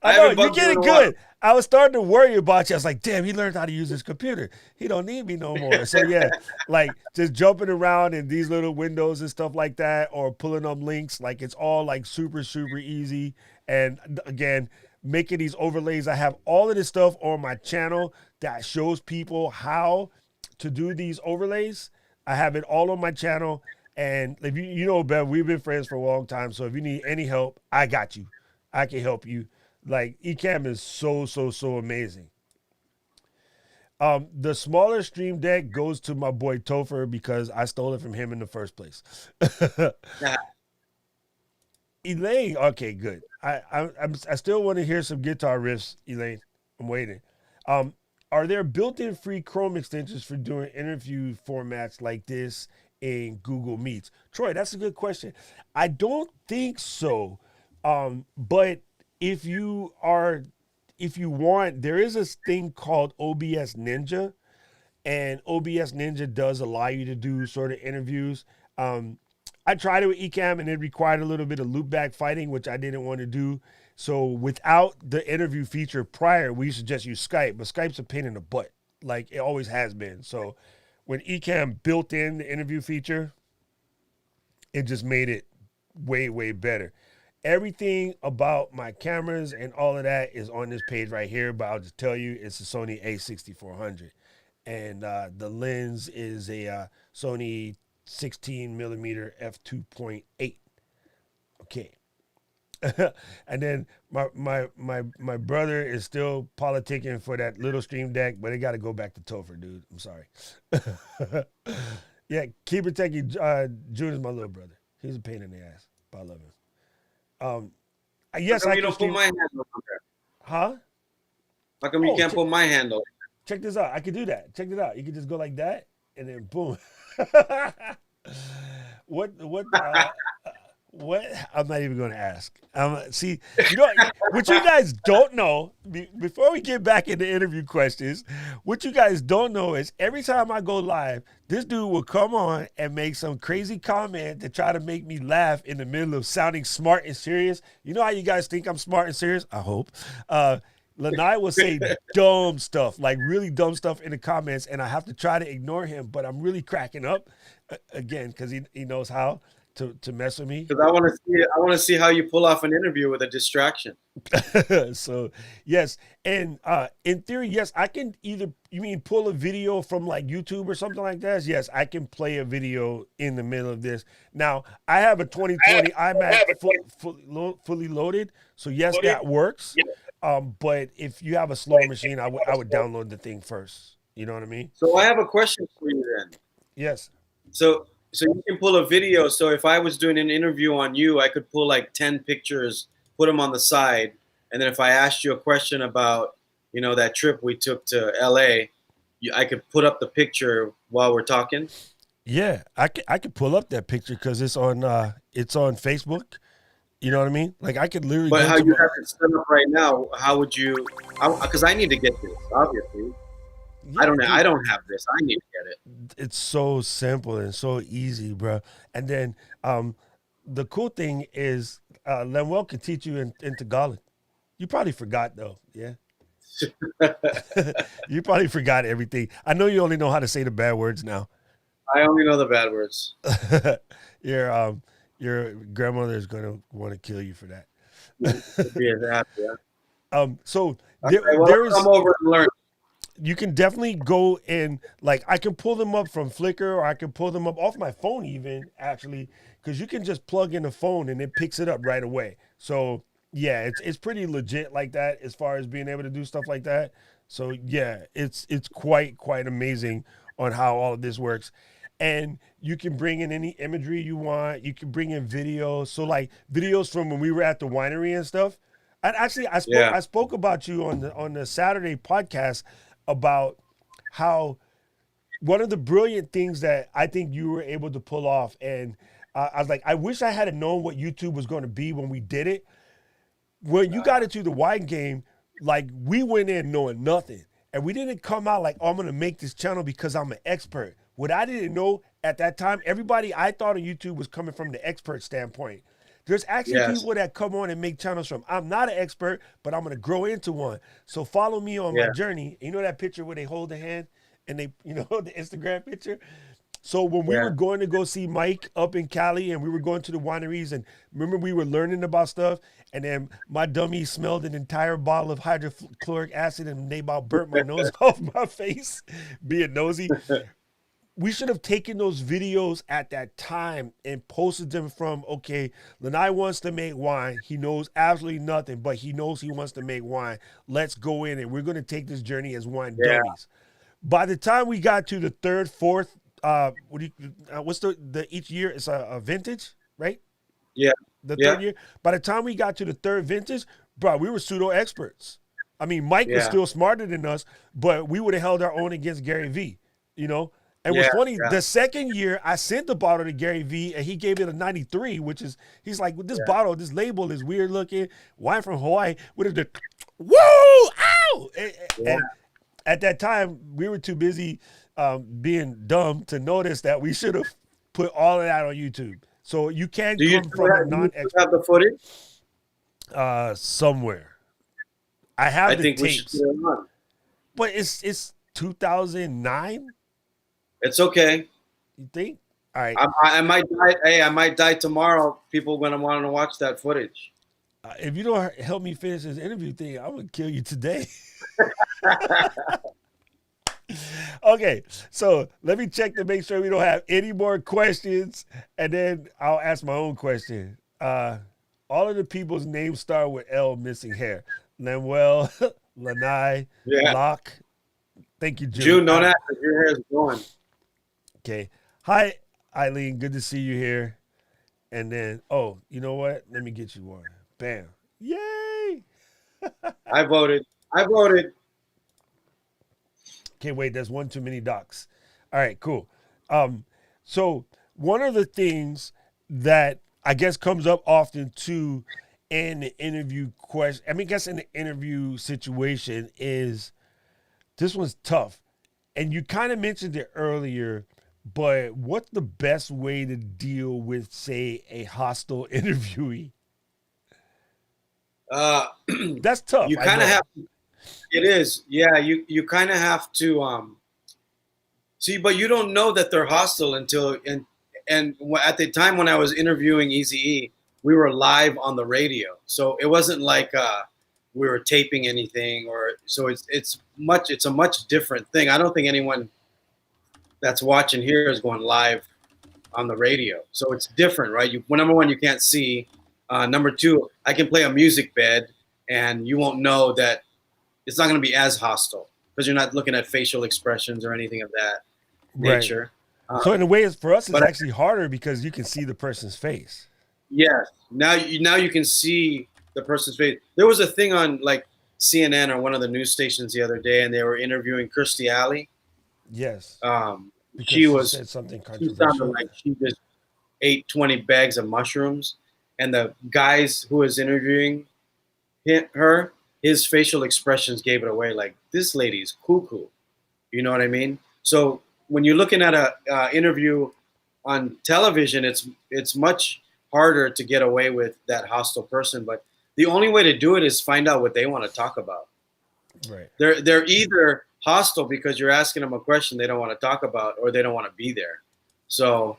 I know, you're getting good. I was starting to worry about you. I was like, damn, he learned how to use his computer. He don't need me no more. So yeah, like just jumping around in these little windows and stuff like that, or pulling up links, like it's all like super, super easy. And again, making these overlays. I have all of this stuff on my channel that shows people how to do these overlays. I have it all on my channel. And if Bev, we've been friends for a long time. So if you need any help, I got you. I can help you. Like Ecamm is so amazing. The smaller Stream Deck goes to my boy Topher because I stole it from him in the first place. Elaine, okay, good. I still want to hear some guitar riffs, Elaine. I'm waiting. Are there built-in free Chrome extensions for doing interview formats like this in Google Meets? Troy, that's a good question. I don't think so. But if you want, there is a thing called OBS Ninja, and OBS Ninja does allow you to do sort of interviews. I tried it with Ecamm and it required a little bit of loopback fighting, which I didn't want to do. So without the interview feature prior, we used to just use Skype, but Skype's a pain in the butt, like it always has been. So when Ecamm built in the interview feature, it just made it way better. Everything about my cameras and all of that is on this page right here, but I'll just tell you it's a Sony A6400. And the lens is a Sony 16 millimeter f2.8. Okay. And then my brother is still politicking for that little Stream Deck, but it got to go back to Topher, dude. I'm sorry. Yeah, keep it taking. June is my little brother. He's a pain in the ass, but I love him. Yes, I you can don't put my handle on there? Huh? How come you can't put my handle? Check this out. I can do that. Check this out. You can just go like that, and then boom. What? What? I'm not even going to ask. See, what you guys don't know, before we get back into interview questions, what you guys don't know is every time I go live, this dude will come on and make some crazy comment to try to make me laugh in the middle of sounding smart and serious. You know how you guys think I'm smart and serious? I hope. Lanai will say dumb stuff, like really dumb stuff in the comments, and I have to try to ignore him, but I'm really cracking up, again, because he knows how to mess with me. Because I want to see how you pull off an interview with a distraction. So yes, and in theory, yes, I can either, you mean pull a video from like YouTube or something like that? Yes, I can play a video in the middle of this. Now I have a 2020 iMac fully loaded, so yes, that works. But if you have a slower machine, I would download the thing first. You know what I mean? So I have a question for you then. Yes. So you can pull a video. So if I was doing an interview on you, I could pull like 10 pictures, put them on the side, and then if I asked you a question about, that trip we took to LA, I could put up the picture while we're talking. Yeah, I could pull up that picture because it's on Facebook. You know what I mean? Like I could literally But go how to you my, have it set up right now, how would you? Because I need to get this. Obviously, I yeah, don't. I dude, don't have this. I need to get it. it's so simple and so easy, bro. And then the cool thing is Lemuel can teach you in Tagalog. You probably forgot though, yeah. You probably forgot everything. I know you only know how to say the bad words now. I only know the bad words. your your grandmother is gonna want to kill you for that. Be happy. Yeah. So Okay, well, there I'll come is over and learn. you can definitely go in, like I can pull them up from Flickr or I can pull them up off my phone even actually, because you can just plug in the phone and it picks it up right away. So yeah, it's pretty legit like that as far as being able to do stuff like that. So yeah, it's quite amazing on how all of this works. And you can bring in any imagery you want. You can bring in videos. So like videos from when we were at the winery and stuff. And actually, Yeah. I spoke about you on the Saturday podcast about how one of the brilliant things that I think you were able to pull off. And I was like, I wish I had known what YouTube was going to be when we did it. When you got into the wine game, like we went in knowing nothing. And we didn't come out like, oh, I'm going to make this channel because I'm an expert. What I didn't know at that time, everybody I thought on YouTube was coming from the expert standpoint. There's actually Yes. people that come on and make channels from, I'm not an expert, but I'm going to grow into one. So follow me on my Yeah. journey. You know that picture where they hold the hand and they, the Instagram picture? So when we Yeah. were going to go see Mike up in Cali and we were going to the wineries and remember we were learning about stuff and then my dummy smelled an entire bottle of hydrochloric acid and they about burnt my nose off my face being nosy. We should have taken those videos at that time and posted them from, okay, Lanai wants to make wine. He knows absolutely nothing, but he knows he wants to make wine. Let's go in and we're going to take this journey as wine Yeah. dummies. By the time we got to the third, fourth, what's the each year? It's a vintage, right? Yeah. The Yeah. third year. By the time we got to the third vintage, bro, we were pseudo experts. I mean, Mike was Yeah. still smarter than us, but we would have held our own against Gary V. And what's Yeah. funny, Yeah. the second year I sent the bottle to Gary V and he gave it a 93, which is, he's like, with this Yeah. bottle, this label is weird looking, wine from Hawaii, with the, woo, ow! Yeah. And at that time, we were too busy being dumb to notice that we should have put all of that on YouTube. So you can Do you come still from a have, do you still non-expert have the footage? somewhere. I have I the think we should tapes, put it on. but it's 2009. It's okay. You think? All right. I might die. Hey, I might die tomorrow. People gonna want to watch that footage. If you don't help me finish this interview thing, I'm gonna kill you today. Okay, so let me check to make sure we don't have any more questions, and then I'll ask my own question. All of the people's names start with L, missing hair. Lemuel, Lanai, Yeah. Locke. Thank you, June. June, don't ask if your hair is going. Okay. Hi, Eileen. Good to see you here. And then, oh, you know what? Let me get you one. Bam. Yay! I voted. I voted. Okay, wait, there's one too many docs. All right, cool. So one of the things that I guess comes up often too in the interview question, I guess in the interview situation is this one's tough. And you kind of mentioned it earlier, but what's the best way to deal with, say, a hostile interviewee? That's tough. You I kind of know. have. It is. Yeah. You kind of have to see, but you don't know that they're hostile until and at the time when I was interviewing Eazy-E, we were live on the radio, so it wasn't like we were taping anything, or so it's a much different thing. I don't think anyone that's watching here is going live on the radio, so it's different, right? Number one, you can't see. Number two, I can play a music bed, and you won't know that it's not going to be as hostile because you're not looking at facial expressions or anything of that nature. So in a way, for us, it's but actually harder because you can see the person's face. Yes. Now you can see the person's face. There was a thing on like CNN or one of the news stations the other day, and they were interviewing Kirstie Alley. Yes. Because She said something she sounded controversial. like she just ate 20 bags of mushrooms, and the guys who was interviewing her, his facial expressions gave it away. Like, this lady's cuckoo. You know what I mean? So when you're looking at a interview on television, it's much harder to get away with that hostile person. But the only way to do it is find out what they want to talk about. Right. They're either hostile because you're asking them a question they don't want to talk about, or they don't want to be there. So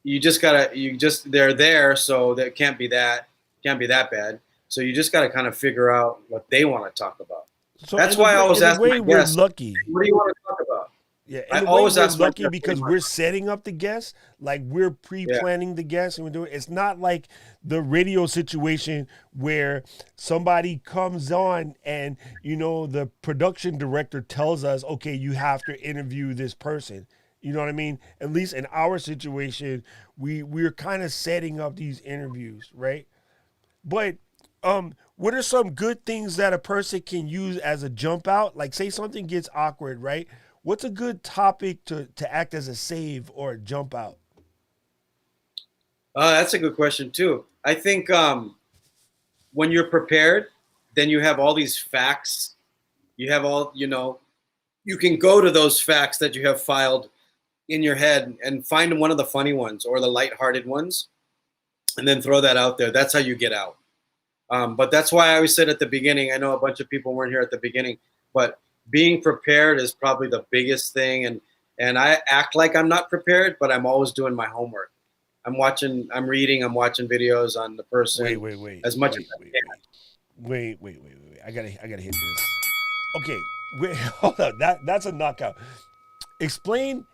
they're there, so that can't be that bad. So you just got to kind of figure out what they want to talk about. So that's why I always ask my guests, lucky. What do you want to talk about? Yeah, I always ask lucky because we're setting up the guests, like we're pre-planning the guests, and we're doing. It's not like the radio situation where somebody comes on and the production director tells us, okay, you have to interview this person. You know what I mean? At least in our situation, we're kind of setting up these interviews, right? But what are some good things that a person can use as a jump out? Like, say something gets awkward, right? What's a good topic to act as a save or a jump out? That's a good question too. I think when you're prepared, then you have all these facts. You have you can go to those facts that you have filed in your head and find one of the funny ones or the lighthearted ones, and then throw that out there. That's how you get out. But that's why I always said at the beginning, I know a bunch of people weren't here at the beginning, but being prepared is probably the biggest thing. And I act like I'm not prepared, but I'm always doing my homework. I'm reading, I'm watching videos on the person. Wait. As much as I can. Wait. I gotta hit this. Okay, wait, hold up. That's a knockout. Explain.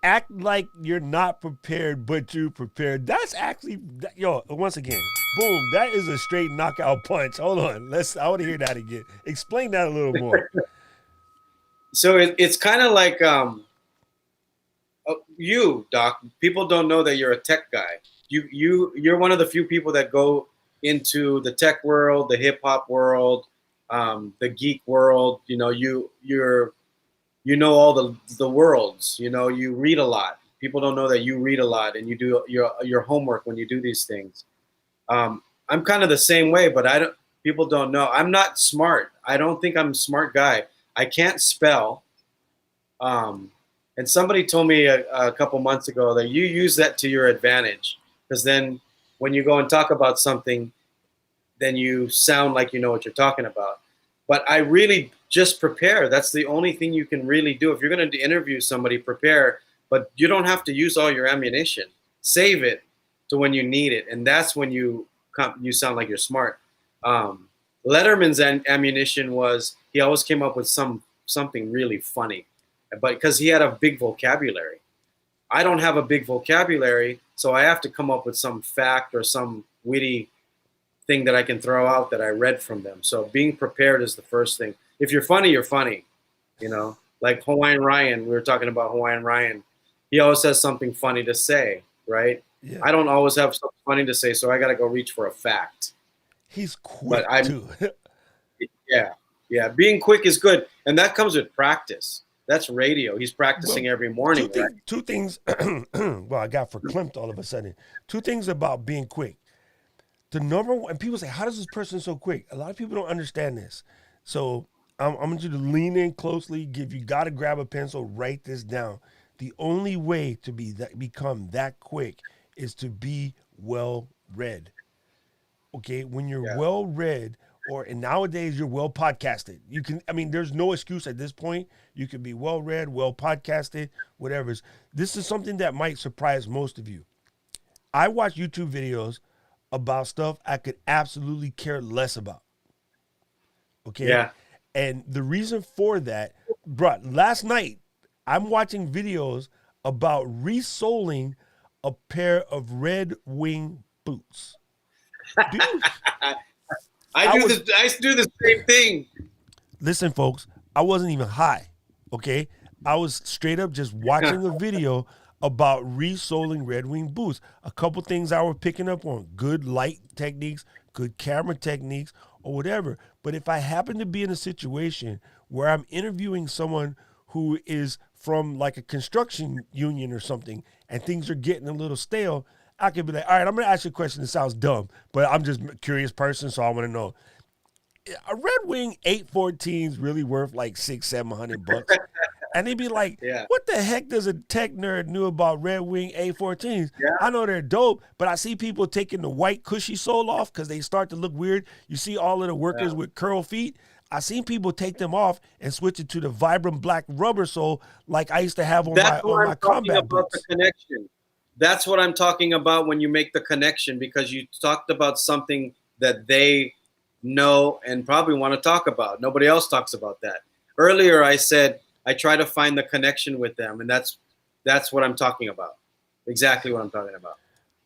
Act like you're not prepared, but you're prepared. That's actually, once again, boom. That is a straight knockout punch. Hold on. I want to hear that again. Explain that a little more. So it's kind of like you, Doc. People don't know that you're a tech guy. You're one of the few people that go into the tech world, the hip hop world, the geek world. You know all the worlds. You read a lot. People don't know that you read a lot and you do your homework when you do these things. I'm kind of the same way, but people don't know. I'm not smart. I don't think I'm a smart guy. I can't spell. And somebody told me a couple months ago that you use that to your advantage, because then when you go and talk about something, then you sound like you know what you're talking about. But I really just prepare. That's the only thing you can really do. If you're going to interview somebody, prepare, but you don't have to use all your ammunition. Save it to when you need it, and that's when you sound like you're smart. Letterman's ammunition was he always came up with something really funny, but because he had a big vocabulary. I don't have a big vocabulary, so I have to come up with some fact or some witty thing that I can throw out that I read from them. So being prepared is the first thing. If you're funny, you're funny. Like Hawaiian Ryan, we were talking about Hawaiian Ryan. He always has something funny to say, right? Yeah. I don't always have something funny to say, so I got to go reach for a fact. He's quick too. Yeah. Being quick is good, and that comes with practice. That's radio. He's practicing every morning. Two things. Well, I got verklempt all of a sudden. Two things about being quick. The number one, and people say, how does this person so quick? A lot of people don't understand this. So I want you to lean in closely. If you got to grab a pencil, write this down. The only way to become that quick is to be well read. Okay, when you're well read, and nowadays you're well podcasted. There's no excuse at this point. You can be well read, well podcasted, whatever. This is something that might surprise most of you. I watch YouTube videos about stuff I could absolutely care less about. Okay? Yeah. And the reason for that, bro, last night I'm watching videos about resoling a pair of Red Wing boots. I do the same thing. Listen, folks, I wasn't even high. Okay, I was straight up just watching a video about resoling Red Wing boots. A couple things I were picking up on: good light techniques, good camera techniques, or whatever. But if I happen to be in a situation where I'm interviewing someone who is from like a construction union or something, and things are getting a little stale, I could be like, all right, I'm gonna ask you a question that sounds dumb, but I'm just a curious person, so I want to know. A Red Wing 814 is really worth like $600-700, and they'd be like, Yeah. "What the heck does a tech nerd knew about Red Wing 814s?" Yeah. I know they're dope, but I see people taking the white cushy sole off because they start to look weird. You see all of the workers with curl feet. I seen people take them off and switch it to the vibrant black rubber sole like I used to have on my combat boots. The connection. That's what I'm talking about when you make the connection, because you talked about something that they know and probably want to talk about. Nobody else talks about that. Earlier, I said I try to find the connection with them, and that's what I'm talking about. Exactly what I'm talking about.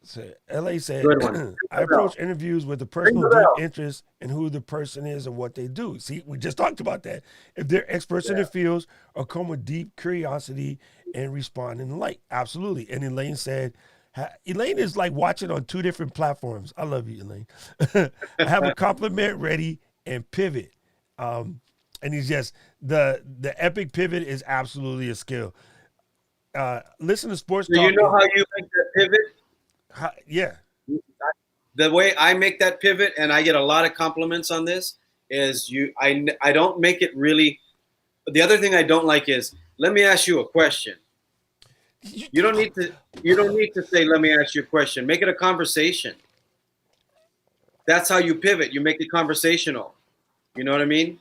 So LA said, I approach interviews with a personal deep interest in who the person is and what they do. See, we just talked about that. If they're experts in their fields or come with deep curiosity and respond in the light. Absolutely. And Elaine said, Elaine is like watching on 2 different platforms. I love you, Elaine. I have a compliment ready and pivot. And he's just, the epic pivot is absolutely a skill. Listen to Sports Talk. You know how you make that pivot? Yeah. The way I make that pivot, and I get a lot of compliments on this, is I don't make it really. The other thing I don't like is, let me ask you a question. You don't need to say, let me ask you a question. Make it a conversation. That's how you pivot. You make it conversational. You know what I mean?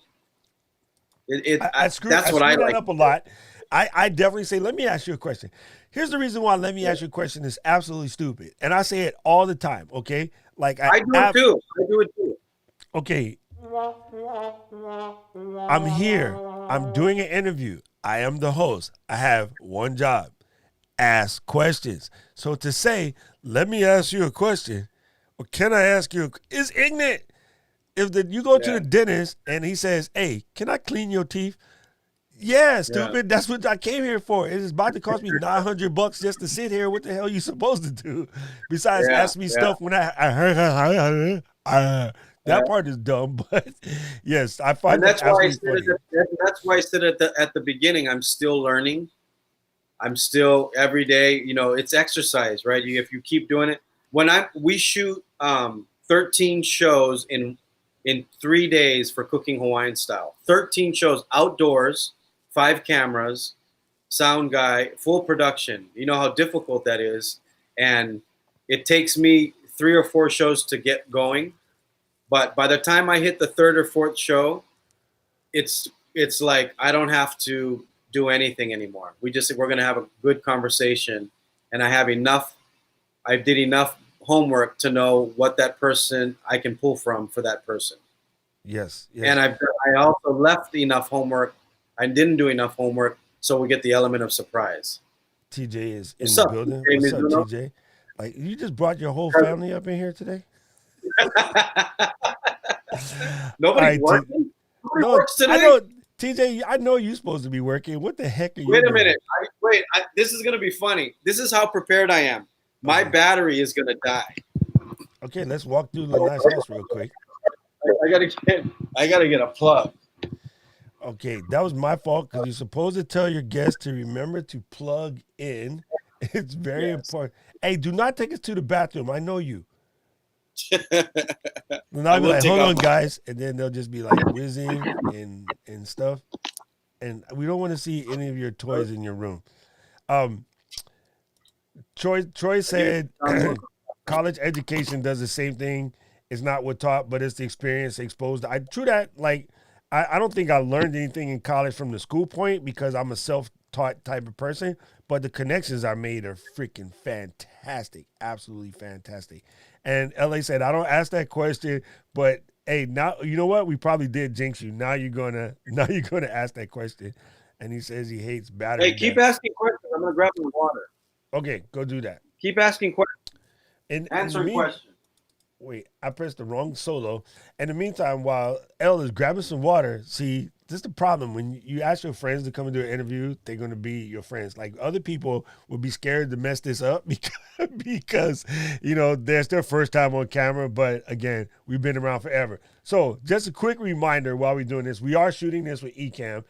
That's what I like. Up a lot. I definitely say, let me ask you a question. Here's the reason why let me ask you a question is absolutely stupid. And I say it all the time, okay? Like I do it too. Okay. I'm here. I'm doing an interview. I am the host. I have one job. Ask questions. So to say, let me ask you a question, or can I ask you, is ignorant. If you go to the dentist and he says, hey, can I clean your teeth? Yeah, stupid. Yeah. That's what I came here for. It's about to cost me $900 just to sit here. What the hell are you supposed to do? Besides ask me stuff when that part is dumb. But yes, I find that absolutely funny. That's why I said at the beginning, I'm still learning. I'm still every day, it's exercise, right? If you keep doing it. We shoot 13 shows in 3 days for Cooking Hawaiian Style. 13 shows outdoors, 5 cameras, sound guy, full production. You know how difficult that is. And it takes me 3 or 4 shows to get going. But by the time I hit the 3rd or 4th show, it's like I don't have to do anything anymore. We're going to have a good conversation. And I did enough homework to know what that person I can pull from for that person. Yes. And I also left enough homework. I didn't do enough homework, so we get the element of surprise. TJ is in the building. What's up, TJ? Like, you just brought your whole family up in here today? Nobody's working? Nobody works today? I know, TJ, I know you're supposed to be working. What the heck are you doing? Wait a minute. This is going to be funny. This is how prepared I am. My battery is going to die. Okay, let's walk through Lanai's house real quick. I gotta get a plug. Okay, that was my fault because you're supposed to tell your guests to remember to plug in. It's very important. Hey, do not take us to the bathroom. I know you. And I'll be like, hold on, guys. And then they'll just be like whizzing and stuff. And we don't want to see any of your toys in your room. Troy said college education does the same thing. It's not what taught, but it's the experience exposed. True that. Like, I don't think I learned anything in college from the school point because I'm a self-taught type of person. But the connections I made are freaking fantastic, absolutely fantastic. And LA said, I don't ask that question, but hey, now you know what? We probably did jinx you. Now you're gonna ask that question. And he says he hates battery. Hey, keep asking questions. I'm gonna grab some water. Okay, go do that. Keep asking questions. Answering questions. Wait, I pressed the wrong solo. In the meantime, while L is grabbing some water, see, this is the problem. When you ask your friends to come and do an interview, they're going to be your friends. Like other people would be scared to mess this up because you know, that's their first time on camera. But again, we've been around forever. So just a quick reminder while we're doing this, we are shooting this with Ecamm.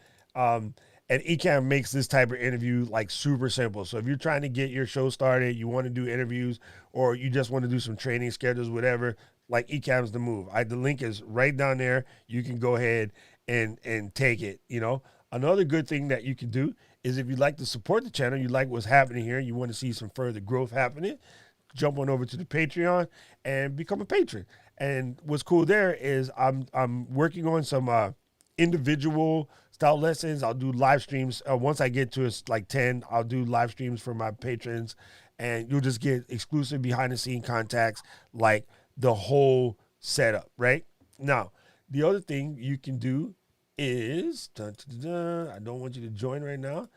And Ecamm makes this type of interview like super simple. So if you're trying to get your show started, you want to do interviews, or you just want to do some training schedules, whatever, like Ecamm's the move. The link is right down there. You can go ahead and take it. You know, another good thing that you can do is if you'd like to support the channel, you like what's happening here, you want to see some further growth happening, jump on over to the Patreon and become a patron. And what's cool there is I'm working on some individual style lessons. I'll do live streams. Once I get to like 10, I'll do live streams for my patrons, and you'll just get exclusive behind the scene contacts, like the whole setup, right? Now, the other thing you can do is, I don't want you to join right now.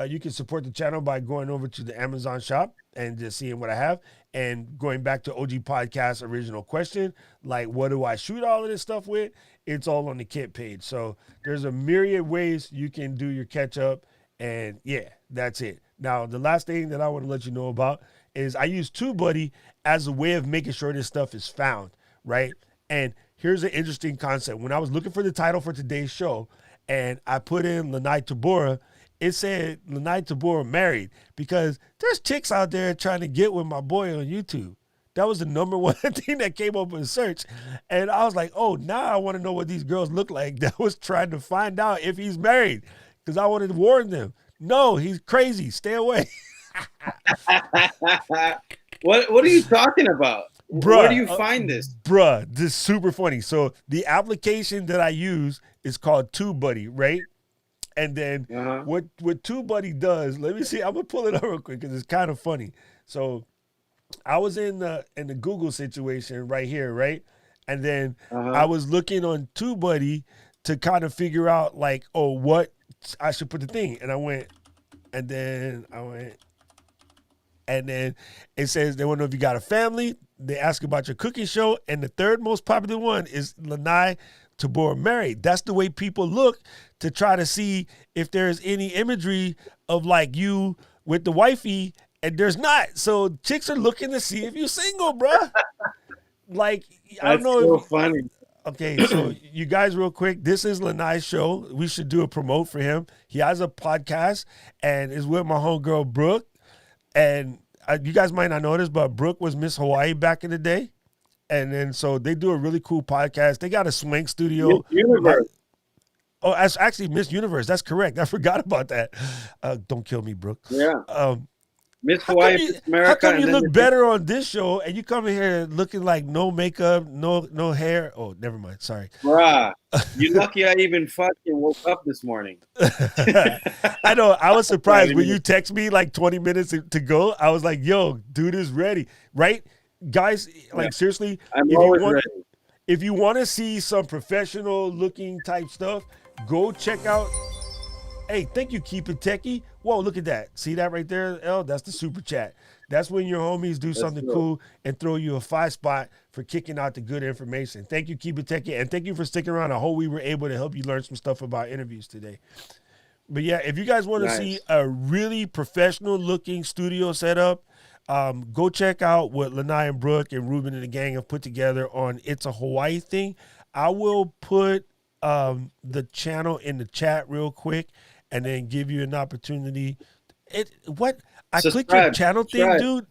You can support the channel by going over to the Amazon shop and just seeing what I have, and going back to OG Podcast original question, like what do I shoot all of this stuff with? It's all on the kit page. So there's a myriad ways you can do your catch up, and yeah, that's it. Now, the last thing that I want to let you know about is I use TubeBuddy as a way of making sure this stuff is found, right? And here's an interesting concept. When I was looking for the title for today's show and I put in Lanai Tabura, it said Lanai Tabura married, because there's chicks out there trying to get with my boy on YouTube. That was the number one thing that came up in search. And I was like, oh, now I want to know what these girls look like that was trying to find out if he's married, because I wanted to warn them. No, he's crazy. Stay away. What are you talking about? Bruh, where do you find this? Bruh, this is super funny. So the application that I use is called TubeBuddy, right? And then what TubeBuddy does, let me see, I'm gonna pull it up real quick because it's kind of funny. So I was in the Google situation right here, right? And then I was looking on TubeBuddy to kind of figure out like, oh, what I should put the thing. And then it says they want to know if you got a family. They ask about your cooking show, and the third most popular one is Lanai Tabura married. That's the way people look to try to see if there's any imagery of like you with the wifey, and there's not. So chicks are looking to see if you're single, bruh. Like, I don't know. So funny. Okay, so you guys, real quick, this is Lanai's show. We should do a promote for him. He has a podcast and is with my homegirl Brooke. And you guys might not know this, but Brooke was Miss Hawaii back in the day. And then so they do a really cool podcast. They got a swing studio. Miss Universe. Oh, that's actually Miss Universe. That's correct. I forgot about that. Don't kill me, Brooke. Yeah. Miss Hawaii, Miss America. How come you look better on this show and you come in here looking like no makeup, no hair? Oh, never mind. Sorry. Bruh, you lucky I even fucking woke up this morning. I know. I was surprised when you text me like 20 minutes to go. I was like, yo, dude is ready. Right? Guys, like seriously, I'm always ready. If you want to see some professional looking type stuff, go check out. Hey, thank you, Keep It Techie. Whoa, look at that. See that right there, L? That's the super chat. That's when your homies do something cool and throw you a 5 spot for kicking out the good information. Thank you, Keep It Techie, and thank you for sticking around. I hope we were able to help you learn some stuff about interviews today. But yeah, if you guys want to see a really professional looking studio setup, go check out what Lanai and Brooke and Ruben and the gang have put together on It's a Hawaii Thing. I will put the channel in the chat real quick and then give you an opportunity. I clicked your channel thing, dude.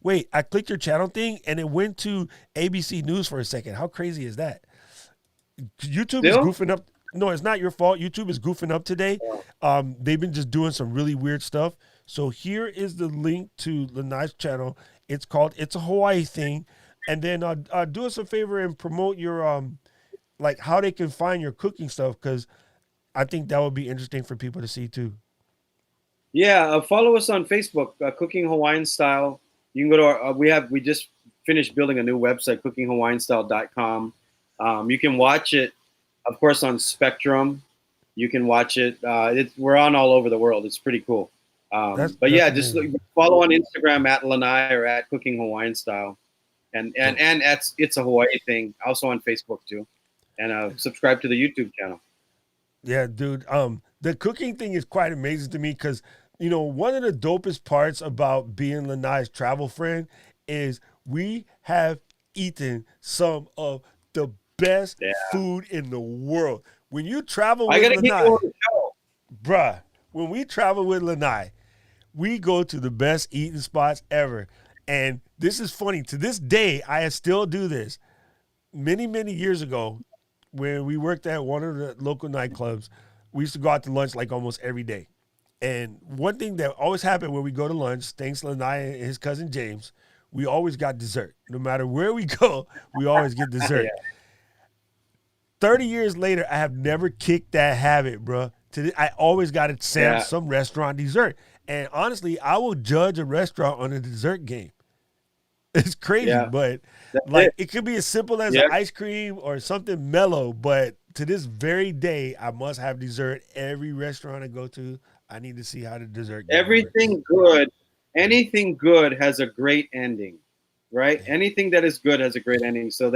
Wait, I clicked your channel thing and it went to ABC News for a second. How crazy is that? YouTube is goofing up. No, it's not your fault. YouTube is goofing up today. They've been just doing some really weird stuff. So here is the link to Lanai's channel. It's called It's a Hawaii Thing. And then do us a favor and promote your like how they can find your cooking stuff, because I think that would be interesting for people to see too. Yeah, follow us on Facebook, Cooking Hawaiian Style. You can go to our, we just finished building a new website, cookinghawaiianstyle.com. You can watch it, of course, on Spectrum. You can watch it. We're on all over the world. It's pretty cool. But yeah, just follow on Instagram at Lanai or at Cooking Hawaiian Style. and it's a Hawaii thing. Also on Facebook too, and subscribe to the YouTube channel. Yeah, dude. The cooking thing is quite amazing to me because, one of the dopest parts about being Lanai's travel friend is we have eaten some of the best food in the world. When you travel with I gotta get you on Lanai, the show. bruh, when we travel with Lanai, we go to the best eating spots ever. And this is funny. To this day, I still do this. Many, many years ago, when we worked at one of the local nightclubs, we used to go out to lunch like almost every day. And one thing that always happened when we go to lunch, thanks to Lanai and his cousin James, we always got dessert. No matter where we go, we always get dessert. 30 years later, I have never kicked that habit, bro. I always got to Sam some restaurant dessert. And honestly, I will judge a restaurant on a dessert game. It's crazy, but it could be as simple as an ice cream or something mellow. But to this very day, I must have dessert. Every restaurant I go to, I need to see how the dessert goes. Anything good has a great ending, right? Yeah. Anything that is good has a great ending. So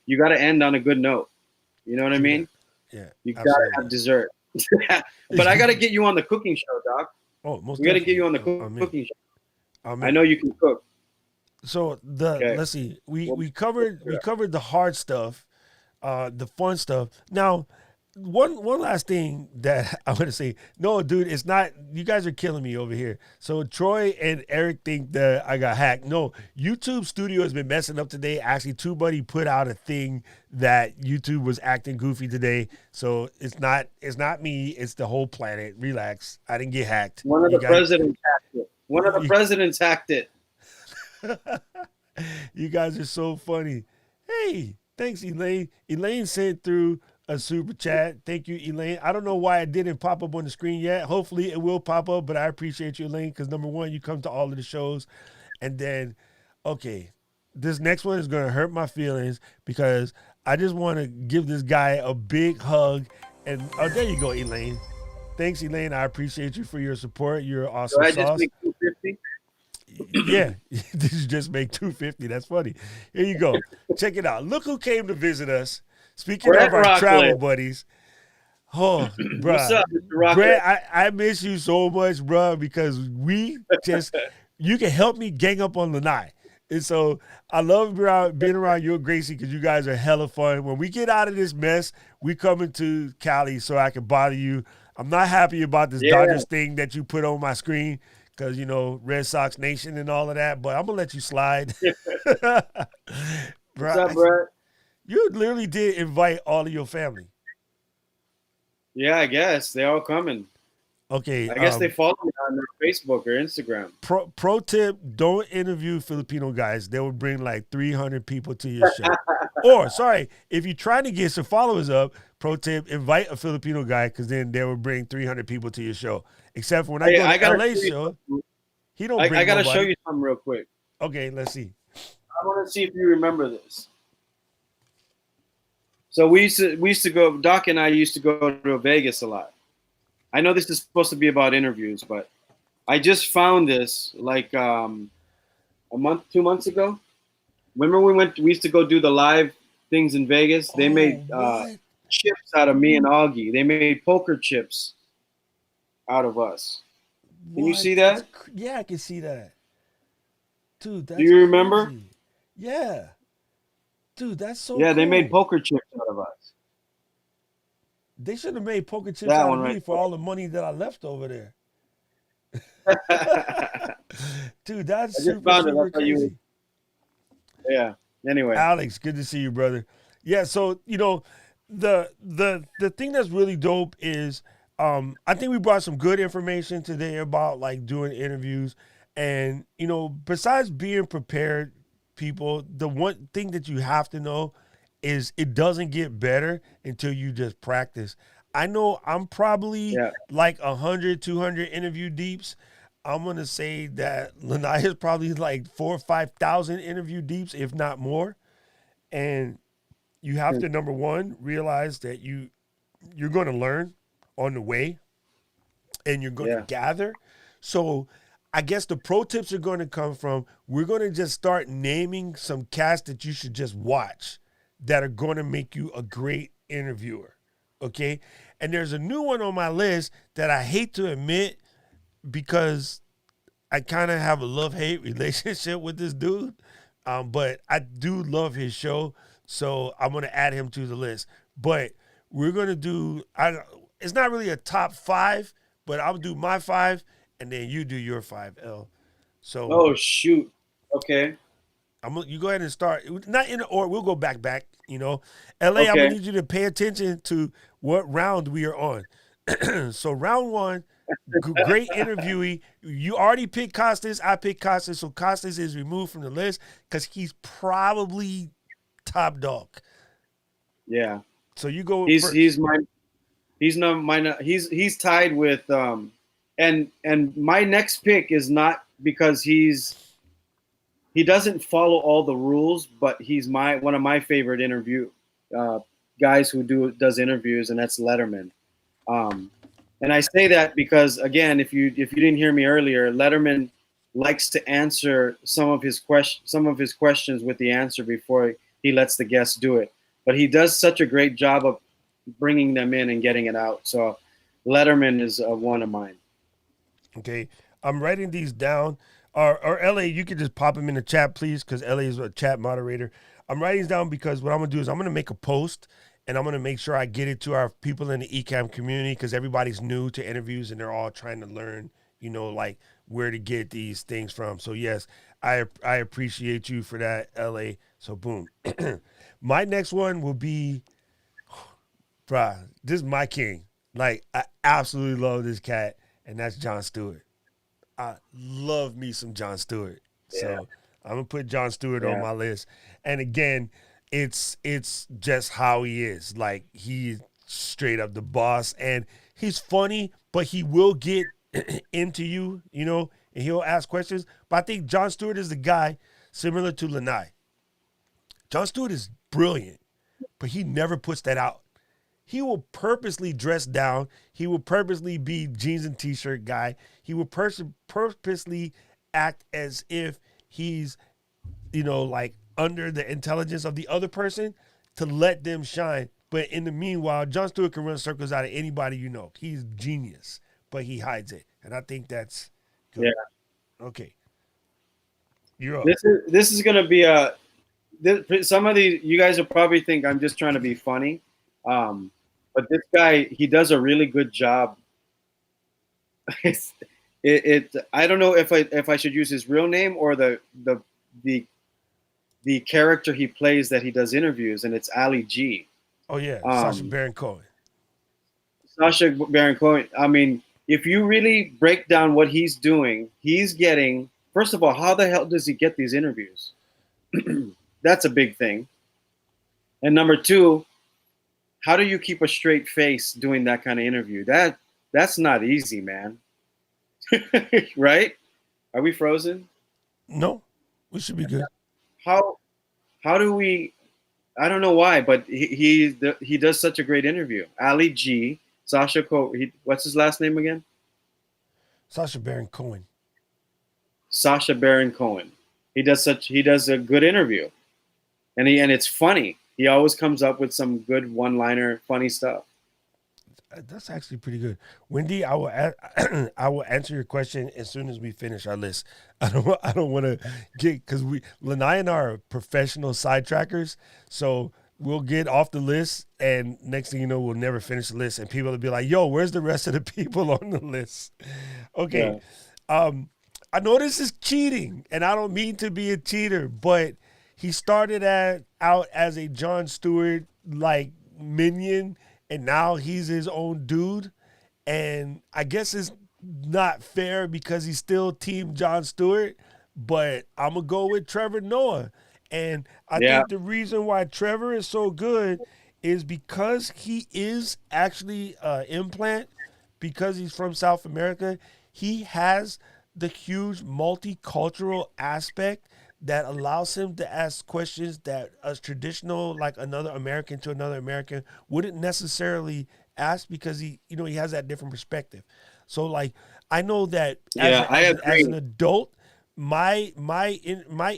you got to end on a good note. You know what I mean? Yeah. You got to have dessert. But I got to get you on the cooking show, Doc. Oh, most. We got to get you on the cooking show. I know you can cook. So let's see. We covered the hard stuff, the fun stuff. Now, one last thing that I want to say. No, dude, it's not. You guys are killing me over here. So Troy and Eric think that I got hacked. No, YouTube Studio has been messing up today. Actually, TubeBuddy put out a thing that YouTube was acting goofy today. So it's not me. It's the whole planet. Relax. I didn't get hacked. One of the presidents hacked it. One of the presidents hacked it. You guys are so funny. Hey, thanks, Elaine. Elaine sent through a super chat. Thank you, Elaine. I don't know why it didn't pop up on the screen yet. Hopefully it will pop up, but I appreciate you, Elaine, because number one, you come to all of the shows. And then, okay, this next one is going to hurt my feelings because I just want to give this guy a big hug. And there you go, Elaine. Thanks, Elaine. I appreciate you for your support. You're awesome. Did I just make $250? Yeah, did you just make $250? That's funny. Here you go. Check it out. Look who came to visit us. Speaking of our travel buddies. Oh, bro. What's up, Mr. Brett, I miss you so much, bro, because you can help me gang up on Lanai. And so I love being around you and Gracie because you guys are hella fun. When we get out of this mess, we come into Cali so I can bother you. I'm not happy about this Dodgers thing that you put on my screen. Because, Red Sox Nation and all of that, but I'm going to let you slide. What's up, Brett? You literally did invite all of your family. Yeah, I guess. They all coming. Okay. I guess they follow me on their Facebook or Instagram. Pro tip, don't interview Filipino guys. They will bring like 300 people to your show. Or, sorry, if you're trying to get some followers up, pro tip, invite a Filipino guy because then they will bring 300 people to your show. Except for when I go to LA show, he don't bring I got to nobody. show you something real quick. Okay, let's see. I want to see if you remember this. So we used to go, Doc and I used to go to Vegas a lot. I know this is supposed to be about interviews, but I just found this like a month, 2 months ago. Remember we used to go do the live things in Vegas? They made chips out of me and Augie. They made poker chips out of us. Can you see that? Yeah, I can see that. Dude, that's Do you remember? Crazy. Yeah. Dude, that's so Yeah, cool. they made poker chips out of us. They should have made poker chips out of me for all the money that I left over there. Dude, that's super crazy. Yeah. Anyway. Alex, good to see you, brother. Yeah, so, the thing that's really dope is I think we brought some good information today about like doing interviews. And, besides being prepared, people, the one thing that you have to know is it doesn't get better until you just practice. I know I'm probably like 100, 200 interview deeps. I'm going to say that Lanai is probably like 4,000 or 5,000 interview deeps, if not more. And you have to, number one, realize that you're going to learn on the way and you're going to gather. So I guess the pro tips are going to come from, we're going to just start naming some casts that you should just watch that are going to make you a great interviewer. Okay. And there's a new one on my list that I hate to admit because I kind of have a love-hate relationship with this dude. But I do love his show. So I'm going to add him to the list. But we're going to do, it's not really a top 5, but I'll do my 5 and then you do your 5, L. So Oh shoot. Okay. you go ahead and start. Not in the order. We'll go back. You know, LA. I'm Okay. gonna need you to pay attention to what round we are on. So round 1, great interviewee. You already picked Costas. I picked Costas. So Costas is removed from the list because he's probably top dog. Yeah. So you go. He's first. he's tied with and my next pick is not because he doesn't follow all the rules, but he's one of my favorite interview guys who does interviews, and that's Letterman. And I say that because, again, if you didn't hear me earlier, Letterman likes to answer some of his questions with the answer before he lets the guests do it. But he does such a great job of bringing them in and getting it out. So Letterman is one of mine. Okay, I'm writing these down. Or LA, you could just pop them in the chat, please, because LA is a chat moderator. I'm writing these down because what I'm going to do is I'm going to make a post, and I'm going to make sure I get it to our people in the Ecamm community because everybody's new to interviews, and they're all trying to learn, you know, like where to get these things from. So, yes, I appreciate you for that, LA. So, boom. My next one will be, bruh, this is my king. Like, I absolutely love this cat, and that's Jon Stewart. I love me some Jon Stewart. Yeah. So I'm gonna put Jon Stewart on my list. And again, it's just how he is. Like, he's straight up the boss, and he's funny, but he will get into you, you know, and he'll ask questions. But I think Jon Stewart is the guy similar to Lanai. Jon Stewart is brilliant, but he never puts that out. He will purposely dress down. He will purposely be jeans and t-shirt guy. He will purposely act as if he's, you know, like under the intelligence of the other person to let them shine. But in the meanwhile, Jon Stewart can run circles out of anybody you know. He's genius, but he hides it. And I think that's good. Yeah. Okay. You're up. This is going to be some of these, you guys will probably think I'm just trying to be funny. But this guy, he does a really good job. I don't know if I should use his real name or the character he plays that he does interviews, and it's Ali G. Oh yeah, Sacha Baron Cohen. Sacha Baron Cohen. I mean, if you really break down what he's doing, he's getting, first of all, how the hell does he get these interviews? That's a big thing. And number 2, how do you keep a straight face doing that kind of interview? That's not easy, man. Right? Are we frozen? No, we should be good. How do we? I don't know why, but he does such a great interview. Ali G, Sacha Cohen. What's his last name again? Sacha Baron Cohen. Sacha Baron Cohen. He does a good interview, and it's funny. He always comes up with some good one-liner, funny stuff. That's actually pretty good. Wendy, I will answer your question as soon as we finish our list. I don't want to get, because Lanai and I are professional sidetrackers, so we'll get off the list, and next thing you know, we'll never finish the list, and people will be like, "Yo, where's the rest of the people on the list?" Okay, yeah. I know this is cheating, and I don't mean to be a cheater, but he started out as a Jon Stewart like minion, and now he's his own dude. And I guess it's not fair because he's still Team Jon Stewart, but I'm going to go with Trevor Noah. And I think the reason why Trevor is so good is because he is actually an implant, because he's from South America. He has the huge multicultural aspect that allows him to ask questions that a traditional, like another American to another American, wouldn't necessarily ask, because he has that different perspective. So like, I know that Yeah, I as agree. an adult, my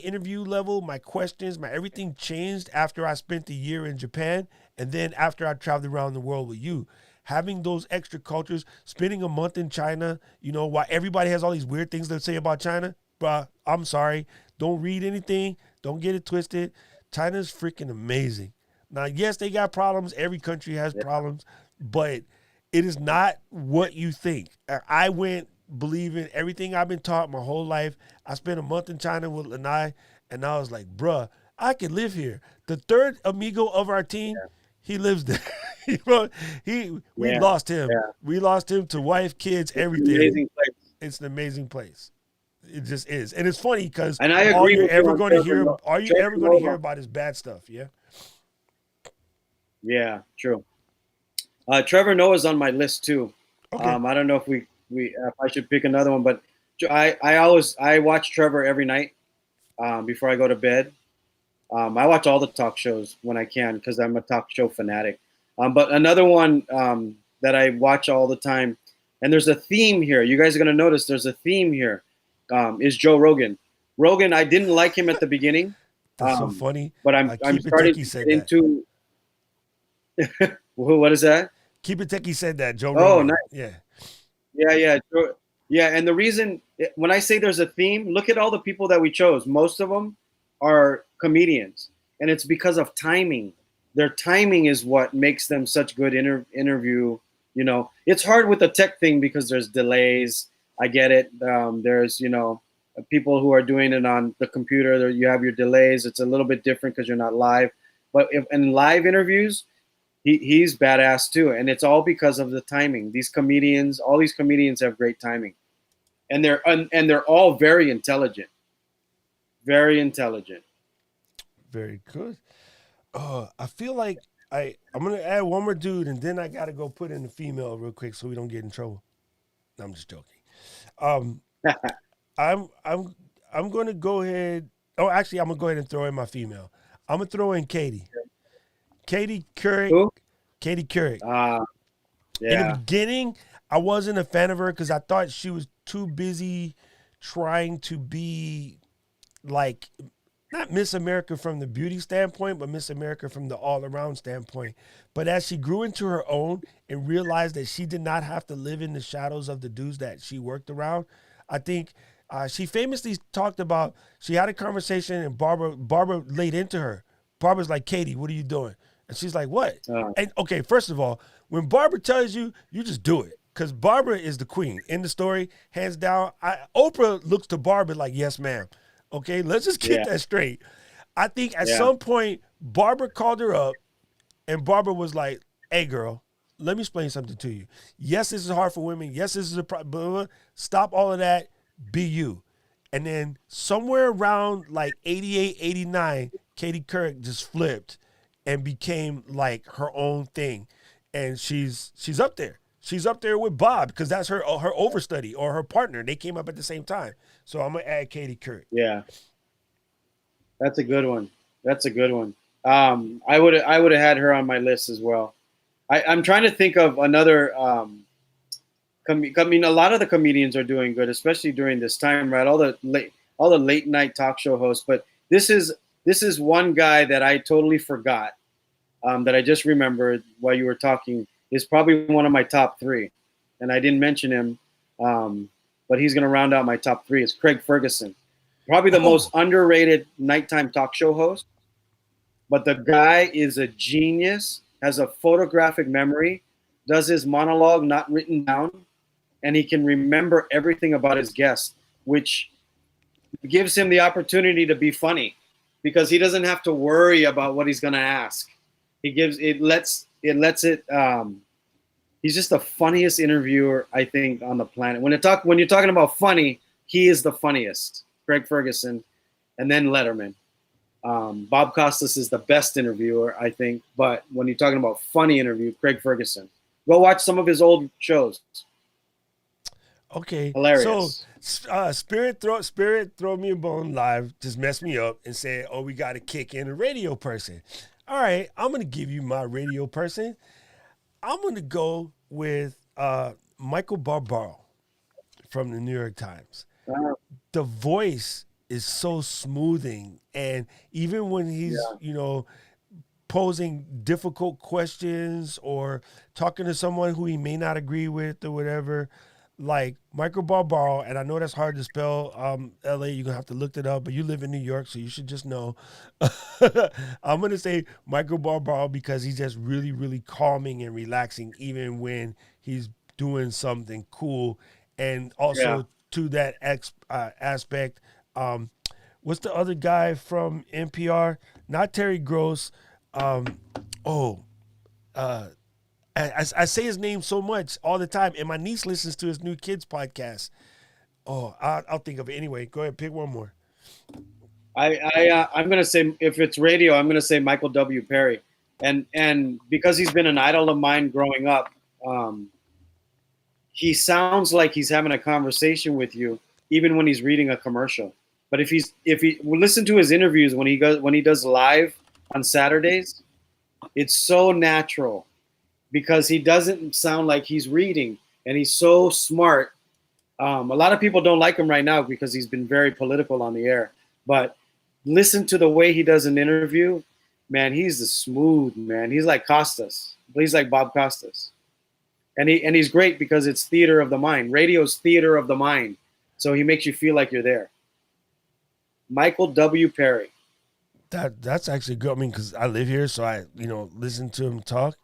interview level, my questions, my everything changed after I spent a year in Japan, and then after I traveled around the world with you. Having those extra cultures, spending a month in China, while everybody has all these weird things to say about China, bruh, I'm sorry. Don't read anything. Don't get it twisted. China's freaking amazing. Now, yes, they got problems. Every country has Yeah. problems, but it is not what you think. I went believing everything I've been taught my whole life. I spent a month in China with Lanai, and I was like, bruh, I could live here. The third amigo of our team, he lives there. We Yeah. lost him. Yeah. We lost him to wife, kids, It's an everything. amazing place. It's an amazing place. It just is, and it's funny because And I all agree you're with you ever on going to hear, Trevor Noah. about is bad stuff. Yeah. Yeah, true. Trevor Noah's on my list too. Okay. I don't know if I should pick another one, but I watch Trevor every night before I go to bed. I watch all the talk shows when I can because I'm a talk show fanatic. But another one that I watch all the time, and there's a theme here. You guys are gonna notice there's a theme here. Is Joe Rogan? Rogan, I didn't like him at the beginning, That's so funny. but I'm Keep It starting Techie to said get that. into. What is that? Keep It Techie said that. Joe Oh, Rogan. nice. Yeah. Yeah. And the reason when I say there's a theme, look at all the people that we chose. Most of them are comedians, and it's because of timing. Their timing is what makes them such good interview. It's hard with the tech thing because there's delays. I get it. There's people who are doing it on the computer. You have your delays. It's a little bit different because you're not live. But in live interviews, he's badass too, and it's all because of the timing. All these comedians have great timing, and they're all very intelligent, very intelligent. Very good. I feel like I'm gonna add one more dude, and then I gotta go put in the female real quick so we don't get in trouble. No, I'm just joking. Um, I'm gonna go ahead. Oh, actually, I'm gonna go ahead and throw in my female. I'm gonna throw in Katie. Katie Couric. Who? Katie Couric. In the Yeah, beginning, I wasn't a fan of her because I thought she was too busy trying to be like not Miss America from the beauty standpoint, but Miss America from the all around standpoint. But as she grew into her own and realized that she did not have to live in the shadows of the dudes that she worked around, I think she famously talked about she had a conversation and Barbara laid into her. Barbara's like, Katie, what are you doing? And she's like, what? And okay, first of all, when Barbara tells you, you just do it. Because Barbara is the queen in the story, hands down. Oprah looks to Barbara like, yes, ma'am. Okay, let's just get yeah, that straight. I think at yeah, some point, Barbara called her up, and Barbara was like, hey, girl, let me explain something to you. Yes, this is hard for women. Yes, this is a problem. Stop all of that. Be you. And then somewhere around like 88, 89, Katie Couric just flipped and became like her own thing. And she's up there. She's up there with Bob because that's her overstudy or her partner. They came up at the same time. So I'm gonna add Katie Couric. yeah. That's a good one. That's a good one. I would have had her on my list as well. I'm trying to think of another. I mean, a lot of the comedians are doing good, especially during this time, right? All the late night talk show hosts. But this is one guy that I totally forgot, that I just remembered while you were talking. Is probably one of my top three, and I didn't mention him, but he's going to round out my top three. It's Craig Ferguson, probably the most underrated nighttime talk show host. But the guy is a genius, has a photographic memory, does his monologue not written down, and he can remember everything about his guests, which gives him the opportunity to be funny because he doesn't have to worry about what he's going to ask. He's just the funniest interviewer, I think, on the planet. When you're talking about funny, he is the funniest. Craig Ferguson, and then Letterman. Bob Costas is the best interviewer, I think. But when you're talking about funny interview, Craig Ferguson. Go watch some of his old shows. Okay, Hilarious. So Spirit throw me a bone live, just messed me up and said, "Oh, we got to kick in a radio person." All right, I'm gonna give you my radio person. I'm gonna go with Michael Barbaro. from the New York Times. Uh, The voice is so smoothing, and even when he's yeah. posing difficult questions or talking to someone who he may not agree with or whatever, like Michael Barbaro, and I know that's hard to spell. LA, you're gonna have to look it up, but you live in New York, so you should just know. I'm gonna say Michael Barbaro because he's just really, really calming and relaxing, even when he's doing something cool. And Yeah. also to that aspect, um, what's the other guy from NPR? Not Terry Gross. Um, oh, uh, I say his name so much all the time, and my niece listens to his new kids podcast. Oh, I'll think of it anyway. Go ahead, pick one more. I'm gonna say, if it's radio, I'm gonna say Michael W. Perry, and because he's been an idol of mine growing up, um, he sounds like he's having a conversation with you, even when he's reading a commercial. But if he well, listen to his interviews when he does live on Saturdays, it's so natural because he doesn't sound like he's reading, and he's so smart. A lot of people don't like him right now because he's been very political on the air, but listen to the way he does an interview, man. He's a smooth man. He's like Costas. He's like Bob Costas, and he's great because it's theater of the mind. Radio's theater of the mind, so he makes you feel like you're there. Michael W. Perry. That's actually good. I mean, because I live here, so I listen to him talk,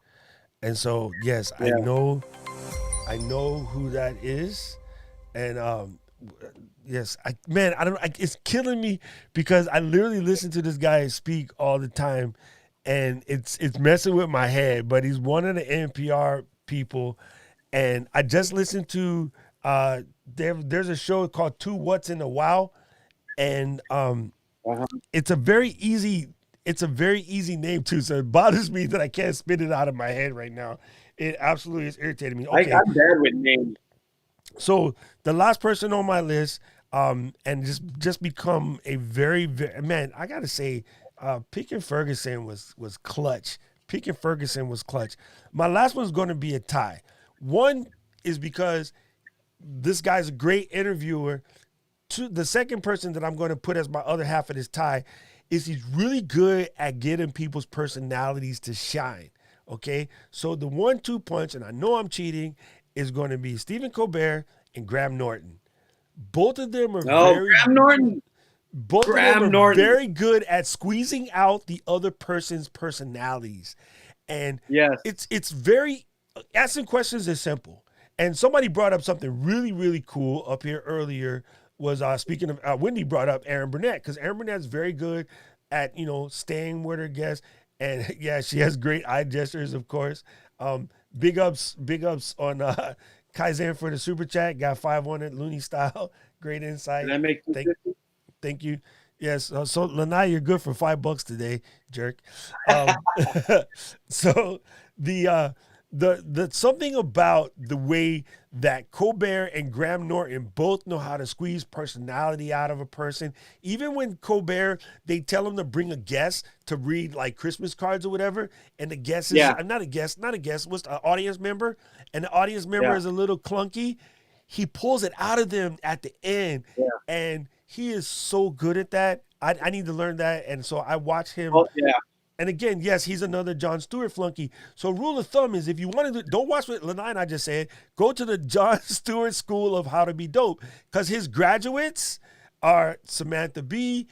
and so yes, Yeah. I know who that is, and yes, I don't. It's killing me because I literally listen to this guy speak all the time, and it's messing with my head. But he's one of the NPR people, and I just listened to there's a show called Two What's in a Wow, and Uh-huh. it's a very easy name too. So it bothers me that I can't spit it out of my head right now. It absolutely is irritating me. Okay, I'm bad with names. so the last person on my list, and just become a very man. I gotta say, picking Ferguson was clutch. Picking Ferguson was clutch. My last one's going to be a tie. One is because this guy's a great interviewer. Two, the second person that I'm going to put as my other half of this tie is he's really good at getting people's personalities to shine. Okay, so the 1-2 punch, and I know I'm cheating, is going to be Stephen Colbert and Graham Norton. Both of them are Graham Norton. both Graham of them are Norton. very good at squeezing out the other person's personalities. And Yes. it's very asking questions is simple. And somebody brought up something really, really cool up here earlier. Was speaking of Wendy brought up Aaron Burnett, because Aaron Burnett's very good at staying with her guests, and yeah, she has great eye gestures, of course. Big ups on Kaizen for the super chat. Got 500 Looney style. Great insight. Can I make Thank you. Yes. So Lanai, you're good for $5 today, jerk. So the something about the way that Colbert and Graham Norton both know how to squeeze personality out of a person. Even when Colbert, they tell him to bring a guest to read like Christmas cards or whatever, and the guest is not a guest, what's an audience member, and the audience member is a little clunky. He pulls it out of them at the end, and he is so good at that. I need to learn that, and so I watch him. Oh, yeah. And again, yes, he's another Jon Stewart flunky. So rule of thumb is if you want to don't watch what Lanai and I just said, go to the Jon Stewart School of How to Be Dope, because his graduates are Samantha Bee,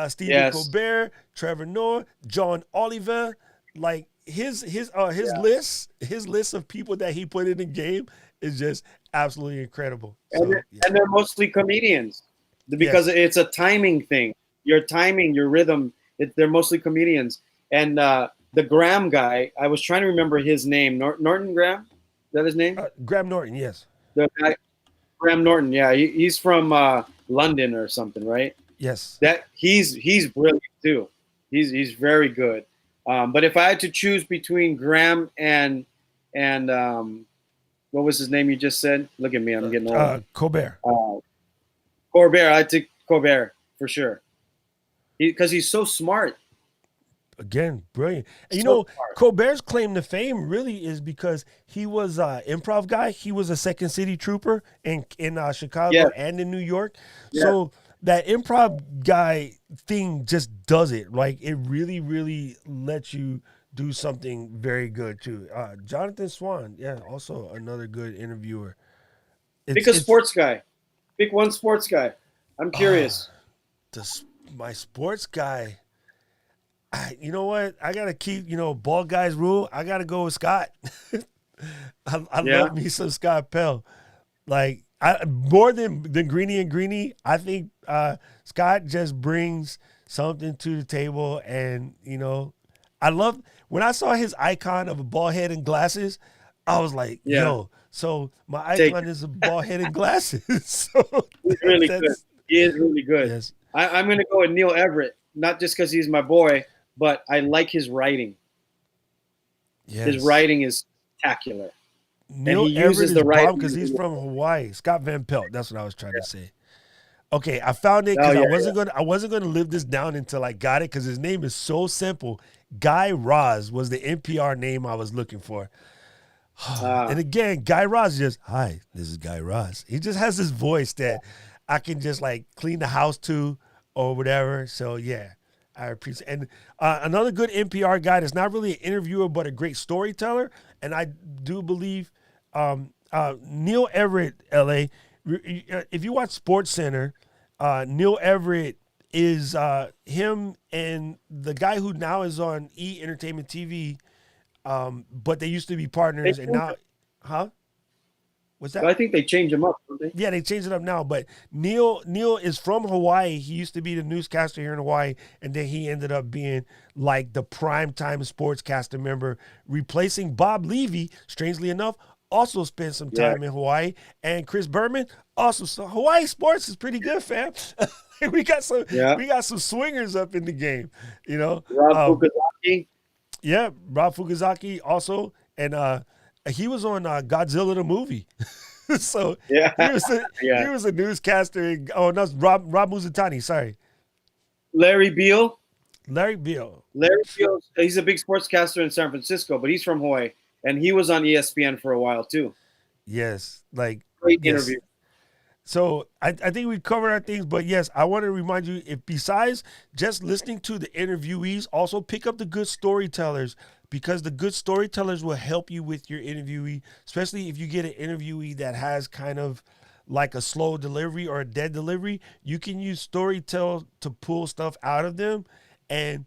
Stephen Colbert, Trevor Noah, John Oliver. Like his list of people that he put in the game is just absolutely incredible. And they're mostly comedians because it's a timing thing. Your timing, your rhythm. They're mostly comedians. And the Graham guy, I was trying to remember his name. Norton Graham? Is that his name? Graham Norton, yes. The guy, Graham Norton, yeah. He's from London or something, right? Yes. That he's brilliant too. He's very good. But if I had to choose between Graham and what was his name you just said? Look at me, I'm getting old. Colbert. Colbert, I'd take Colbert for sure. Because he's so smart. again, brilliant. And So smart. Colbert's claim to fame really is because he was an improv guy. He was a Second City trooper in Chicago Yes. and in New York. Yes. So that improv guy thing just does it. Like it really, really lets you do something very good too. Jonathan Swan, yeah, also another good interviewer. Pick a sports guy. Pick one sports guy. I'm curious. My sports guy. You know what? I gotta keep, bald guys rule. I gotta go with Scott. I love me some Scott Pell. Like more than Greeny and Greeny, I think Scott just brings something to the table, and I love when I saw his icon of a bald head and glasses. I was like, yo. So my icon is a bald head and glasses. So he's really good. He is really good. Yes. I'm going to go with Neil Everett, not just because he's my boy, but I like his writing. Yes. His writing is spectacular. Neil Everett is the writing because he's from Hawaii. Scott Van Pelt. That's what I was trying to say. Okay, I found it because I wasn't gonna live this down until I got it because his name is so simple. Guy Raz was the NPR name I was looking for. And again, Guy Raz just, hi, this is Guy Raz. He just has this voice that I can just like clean the house to or whatever. So yeah, I appreciate. And another good NPR guy that's not really an interviewer but a great storyteller, and I do believe Neil Everett, LA. If you watch Sports Center, Neil Everett is him and the guy who now is on E Entertainment TV. But they used to be partners, and now, what's that? So I think they changed them up, don't they? Yeah, they changed it up now. But Neil is from Hawaii. He used to be the newscaster here in Hawaii, and then he ended up being like the primetime sportscaster member, replacing Bob Levy. Strangely enough, also spent some time in Hawaii, and Chris Berman also. So Hawaii sports is pretty good, fam. we got some swingers up in the game, Rob Fukuzaki. Yeah, Rob Fukuzaki also, and he was on Godzilla the movie. So he was a newscaster. No, Rob Muzatani. Sorry, Larry Beal. Larry Beal. He's a big sportscaster in San Francisco, but he's from Hawaii, and he was on ESPN for a while too. Yes, like great interview. So I think we covered our things, but yes, I want to remind you, if besides just listening to the interviewees, also pick up the good storytellers, because the good storytellers will help you with your interviewee, especially if you get an interviewee that has kind of like a slow delivery or a dead delivery. You can use Storytel to pull stuff out of them. And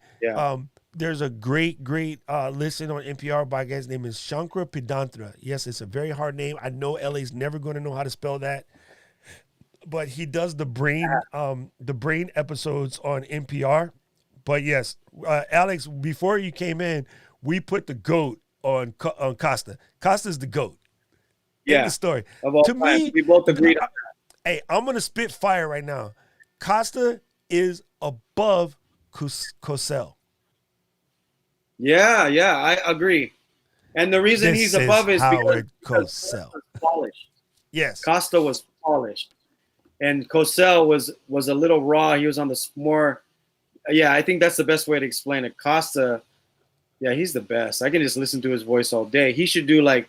there's a great listen on NPR by a guy's name is Shankar Pidantra. Yes, it's a very hard name. I know LA's never going to know how to spell that. But he does the brain episodes on NPR. But yes, Alex, before you came in, we put the GOAT on Costa. Costa's the GOAT. In the story. To me, we both agreed on that. Hey, I'm gonna spit fire right now. Costa is above Cosell. Yeah, I agree. And the reason he's above is because Cosell was polished. Yes, Costa was polished. And Cosell was a little raw. He was on the more, I think that's the best way to explain it. Costa, he's the best. I can just listen to his voice all day. He should do like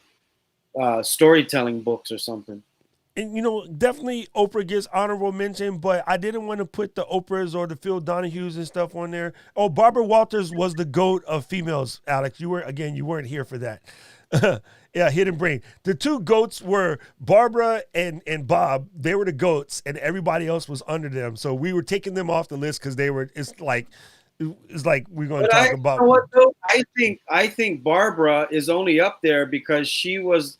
storytelling books or something. And definitely Oprah gets honorable mention, but I didn't want to put the Oprahs or the Phil Donahues and stuff on there. Oh, Barbara Walters was the GOAT of females, Alex. You weren't here for that. Yeah, Hidden Brain. The two GOATs were Barbara and Bob. They were the GOATs, and everybody else was under them. So we were taking them off the list because it's like we're going to talk about. You know what, though? I think Barbara is only up there because she was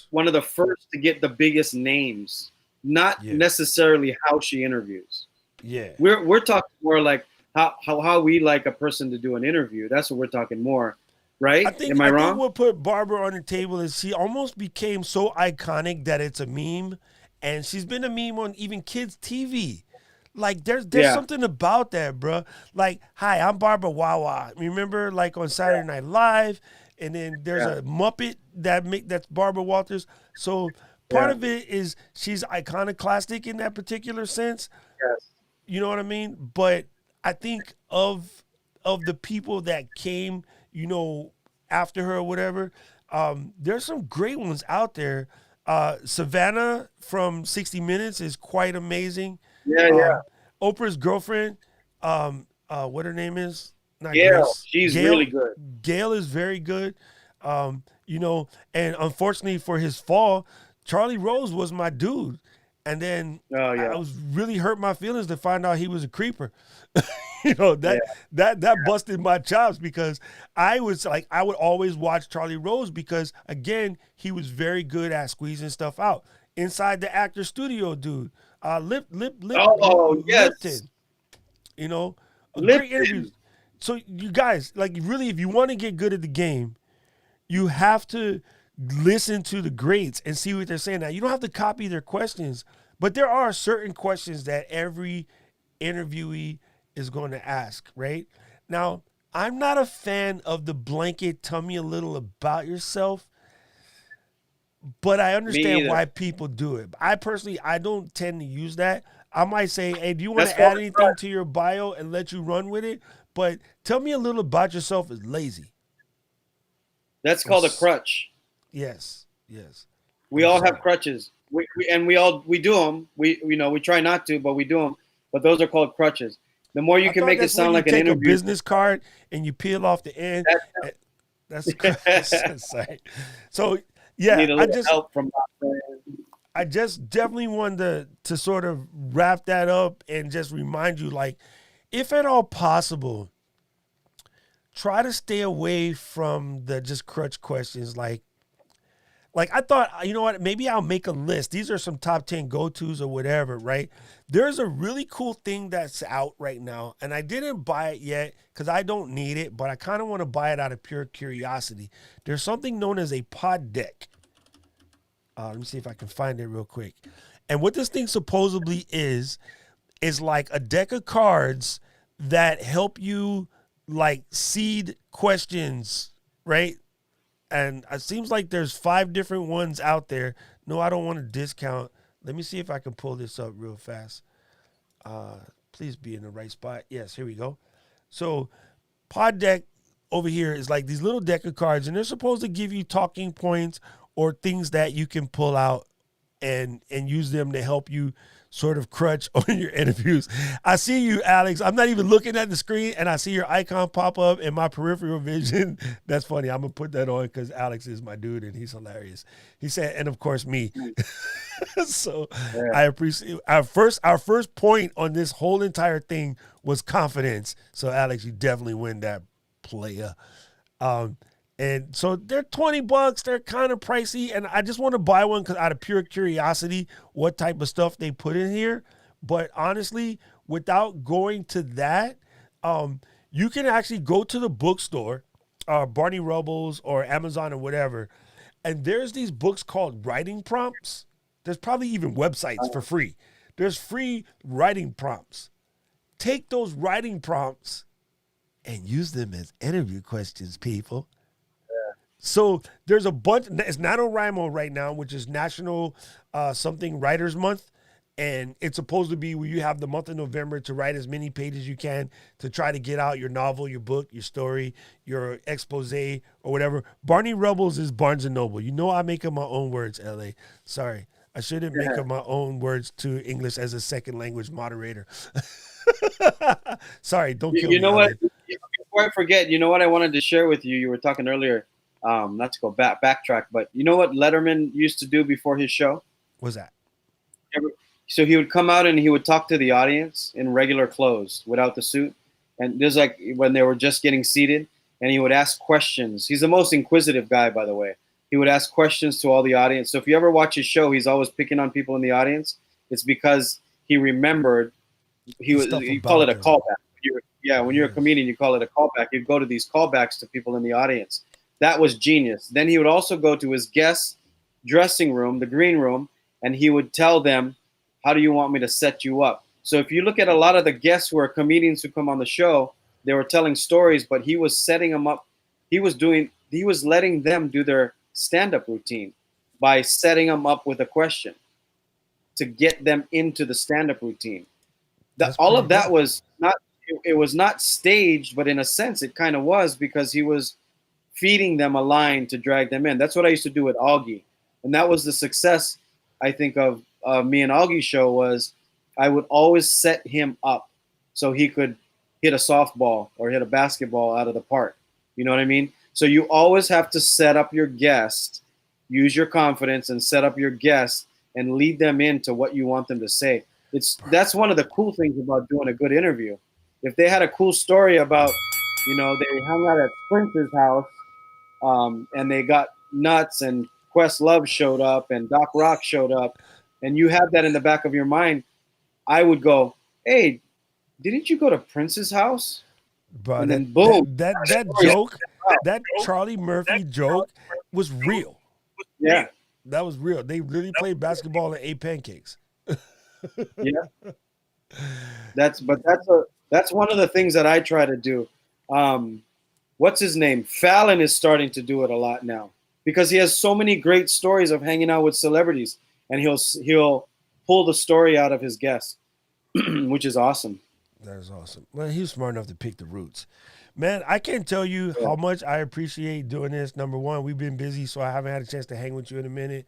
one of the first to get the biggest names, not necessarily how she interviews. Yeah, we're talking more like how we like a person to do an interview. That's what we're talking more. Right? Am I wrong? I think we'll put Barbara on the table, and she almost became so iconic that it's a meme, and she's been a meme on even kids' TV. Like there's something about that, bro. Like, hi, I'm Barbara Wawa. Remember, like on Saturday Night Live, and then there's a Muppet that's Barbara Walters. So part of it is she's iconoclastic in that particular sense. Yes. You know what I mean? But I think of of the people that came, after her or whatever, there's some great ones out there. Savannah from 60 Minutes is quite amazing. Yeah. Oprah's girlfriend, what her name is? Not Gail, Grace. she's Gail. really good. Gail is very good. And unfortunately for his fall, Charlie Rose was my dude. And then Oh yeah. I was really hurt my feelings to find out he was a creeper. Yeah. that busted my chops because I was like, I would always watch Charlie Rose because again, he was very good at squeezing stuff out inside the actor studio, dude. Oh yes. Lipton, a great Lipton. interview. So you guys, like, really, if you want to get good at the game, you have to listen to the greats and see what they're saying. Now, you don't have to copy their questions, but there are certain questions that every interviewee is going to ask, right? Now, I'm not a fan of the blanket, tell me a little about yourself, but I understand why people do it. I personally, I don't tend to use that. I might say, hey, do you want to add anything to your bio and let you run with it? But tell me a little about yourself is lazy. That's called a crutch. Yes. We all have crutches. We do them. We try not to, but we do them. But those are called crutches. The more you can make it sound like an interview. You take a business card and you peel off the end. That's sorry. So yeah, need a little help from my friend. I just definitely wanted to sort of wrap that up and just remind you, like, if at all possible, try to stay away from the just crutch questions. Like I thought, you know what, maybe I'll make a list. These are some top 10 go-tos or whatever, right? There's a really cool thing that's out right now, and I didn't buy it yet because I don't need it, but I kind of want to buy it out of pure curiosity. There's something known as a pod deck. Let me see if I can find it real quick. And what this thing supposedly is like a deck of cards that help you like seed questions, right? And it seems like there's 5 different ones out there. No, I don't want to discount. Let me see if I can pull this up real fast. Please be in the right spot. Yes, here we go. So pod deck over here is like these little deck of cards, and they're supposed to give you talking points or things that you can pull out and use them to help you sort of crutch on your interviews. I see you, Alex. I'm not even looking at the screen, and I see your icon pop up in my peripheral vision. That's funny. I'm going to put that on because Alex is my dude, and he's hilarious. He said, and of course, me. So yeah. I appreciate our first point on this whole entire thing was confidence. So, Alex, you definitely win that, player. And so they're $20. They're kind of pricey, and I just want to buy one because out of pure curiosity, what type of stuff they put in here. But honestly, without going to that, you can actually go to the bookstore, Barney Rubbles or Amazon or whatever, and there's these books called writing prompts. There's probably even websites for free. There's free writing prompts. Take those writing prompts and use them as interview questions, people. So there's a bunch. It's NaNoWriMo right now, which is National something Writers Month. And it's supposed to be where you have the month of November to write as many pages you can to try to get out your novel, your book, your story, your expose or whatever. Barney Rubbles is Barnes & Noble. You know I make up my own words, LA. Sorry. I shouldn't make up my own words to English as a second language moderator. Sorry, don't kill me. You know what? Before I forget, you know what I wanted to share with you? You were talking earlier. Not to go backtrack, but you know what Letterman used to do before his show? What's that? So he would come out and he would talk to the audience in regular clothes without the suit. And there's like when they were just getting seated, and he would ask questions. He's the most inquisitive guy, by the way. He would ask questions to all the audience. So if you ever watch his show, he's always picking on people in the audience. It's because he remembered. You call it a callback. When you're a comedian, you call it a callback. You'd go to these callbacks to people in the audience. That was genius. Then he would also go to his guest dressing room, the green room, and he would tell them, how do you want me to set you up? So if you look at a lot of the guests who are comedians who come on the show, they were telling stories, but he was setting them up. He was letting them do their stand-up routine by setting them up with a question to get them into the stand-up routine. All of that was not, it was not staged, but in a sense, it kind of was, because he was feeding them a line to drag them in. That's what I used to do with Augie, and that was the success, I think, of me and Augie's show. Was I would always set him up so he could hit a softball or hit a basketball out of the park. You know what I mean? So you always have to set up your guest, use your confidence, and set up your guest and lead them into what you want them to say. That's one of the cool things about doing a good interview. If they had a cool story about, they hung out at Prince's house, and they got nuts, and Questlove showed up, and Doc Rock showed up, and you had that in the back of your mind, I would go, "Hey, didn't you go to Prince's house?" Bro, and then boom, that joke, that Charlie Murphy joke was real. Yeah, that was real. They really played basketball and ate pancakes. Yeah, that's one of the things that I try to do. What's his name? Fallon is starting to do it a lot now, because he has so many great stories of hanging out with celebrities, and he'll pull the story out of his guests, which is awesome. That is awesome. Well, he was smart enough to pick the roots. Man, I can't tell you how much I appreciate doing this. Number one, we've been busy, so I haven't had a chance to hang with you in a minute.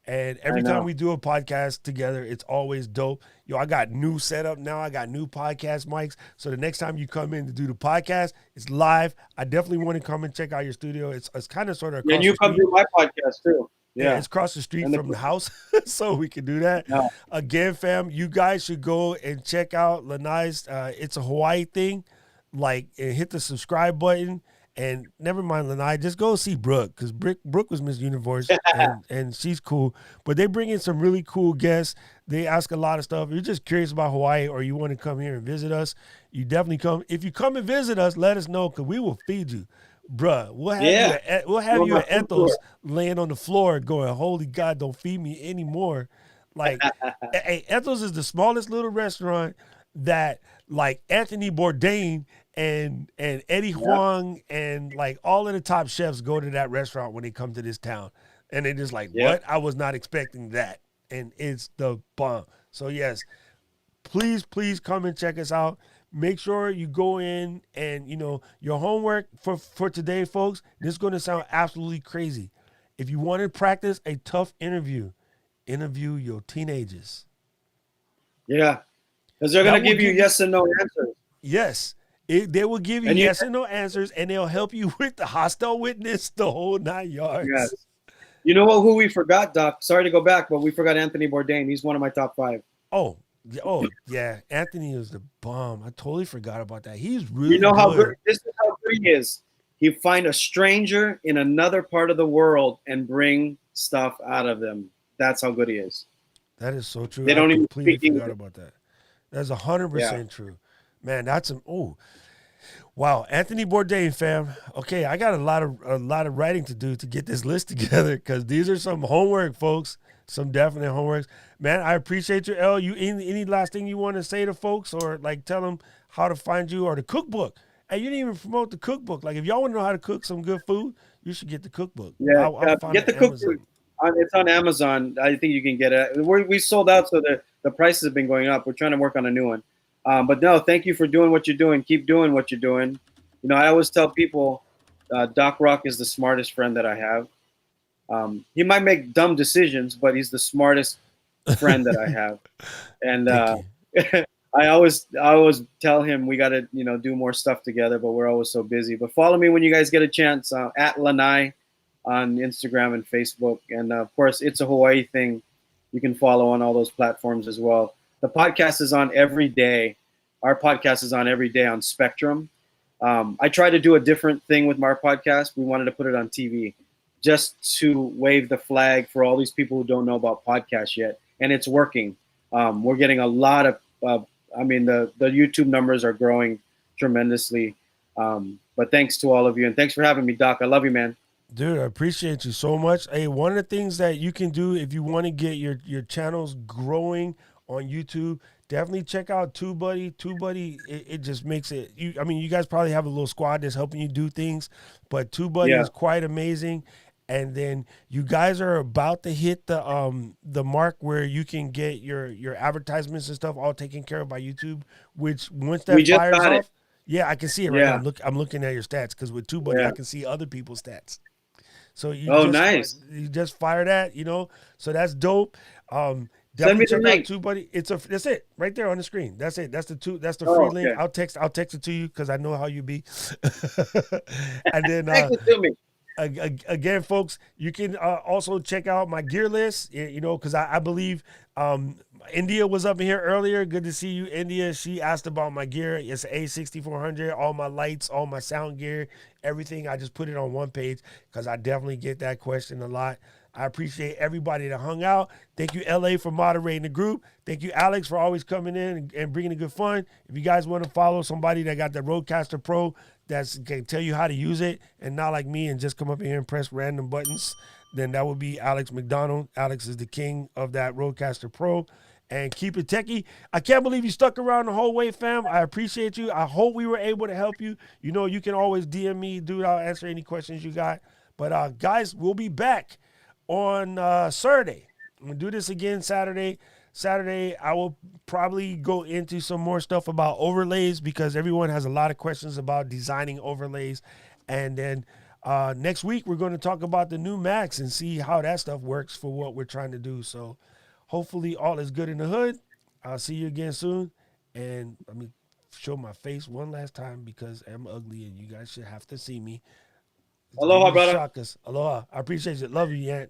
And every time we do a podcast together, it's always dope. Yo, I got new setup now. I got new podcast mics. So the next time you come in to do the podcast, it's live. I definitely want to come and check out your studio. It's kind of sort of across and you come do my podcast too. Yeah, it's across the street from the house, so we can do that. Yeah. Again, fam, you guys should go and check out Lanai's It's a Hawaii Thing. Like, and hit the subscribe button. And never mind Lanai, just go see Brooke, because Brooke was Miss Universe, and she's cool. But they bring in some really cool guests. They ask a lot of stuff. If you're just curious about Hawaii, or you want to come here and visit us, you definitely come. If you come and visit us, let us know, because we will feed you. Bruh, we'll have you at Ethel's laying on the floor going, "Holy God, don't feed me anymore." Like, hey, Ethel's is the smallest little restaurant that, like, Anthony Bourdain and Eddie Huang and, like, all of the top chefs go to that restaurant when they come to this town. And they're just like, what? I was not expecting that. And it's the bomb. So, yes, please come and check us out. Make sure you go in and, your homework for today, folks, this is going to sound absolutely crazy. If you want to practice a tough interview your teenagers. Yeah, because they're going to give you yes and no answers. Yes. They will give you yes and no answers, and they'll help you with the hostile witness, the whole 9 yards. Yes. You know what? Who we forgot, Doc? Sorry to go back, but we forgot Anthony Bourdain. He's one of my top 5. Oh yeah. Anthony is the bomb. I totally forgot about that. He's really how good. This is how good he is. He find a stranger in another part of the world and bring stuff out of them. That's how good he is. That is so true. They don't even completely forgot about that. That's 100% true. Man, that's wow, Anthony Bourdain, fam. Okay, I got a lot of writing to do to get this list together, because these are some homework, folks. Some definite homeworks. Man, I appreciate you, El. You any last thing you want to say to folks, or like tell them how to find you, or the cookbook? Hey, you didn't even promote the cookbook. Like, if y'all want to know how to cook some good food, you should get the cookbook. Yeah, get the cookbook. It's on Amazon. I think you can get it. We sold out, so the prices have been going up. We're trying to work on a new one. But no, thank you for doing what you're doing. Keep doing what you're doing. I always tell people, Doc Rock is the smartest friend that I have. He might make dumb decisions, but he's the smartest friend that I have. And I always tell him we got to do more stuff together, but we're always so busy. But follow me when you guys get a chance, at Lanai on Instagram and Facebook, and of course It's a Hawaii Thing. You can follow on all those platforms as well. The podcast is on every day. Our podcast is on every day on Spectrum. I try to do a different thing with my podcast. We wanted to put it on TV, just to wave the flag for all these people who don't know about podcasts yet. And it's working. We're getting a lot of, the YouTube numbers are growing tremendously. But thanks to all of you. And thanks for having me, Doc. I love you, man. Dude, I appreciate you so much. Hey, one of the things that you can do if you want to get your channels growing on YouTube, definitely check out TubeBuddy. TubeBuddy, it just makes it. You guys probably have a little squad that's helping you do things, but TubeBuddy is quite amazing. And then you guys are about to hit the mark where you can get your advertisements and stuff all taken care of by YouTube. Which once We that just fires got it. off, yeah, I can see it right now. Yeah. I'm looking at your stats because with TubeBuddy, Yeah. I can see other people's stats. So Nice. you just fire that, So that's dope. Send Definitely me the check out link. TubeBuddy. That's it right there on the screen. That's it. That's the Oh, free link. okay. I'll text it to you because I know how you be. And then Text it to me. again, folks, you can also check out my gear list, because I believe India was up in here earlier. Good to see you, India. She asked about my gear. It's A6400, all my lights, all my sound gear, everything. I just put it on one page because I definitely get that question a lot. I appreciate everybody that hung out. Thank you, LA, for moderating the group. Thank you, Alex, for always coming in and bringing the good fun. If you guys want to follow somebody that got the Rodecaster Pro that can tell you how to use it and not like me and just come up here and press random buttons, then that would be Alex McDonald. Alex is the king of that Rodecaster Pro. And keep it techie. I can't believe you stuck around the whole way, fam. I appreciate you. I hope we were able to help you. You can always DM me, dude. I'll answer any questions you got. But guys, we'll be back on Saturday. I'm gonna do this again Saturday. Saturday, I will probably go into some more stuff about overlays because everyone has a lot of questions about designing overlays. And then next week, we're going to talk about the new Macs and see how that stuff works for what we're trying to do. So hopefully all is good in the hood. I'll see you again soon. And let me show my face one last time because I'm ugly and you guys should have to see me. Aloha, brother. Shock us. Aloha. I appreciate you. Love you, Yant.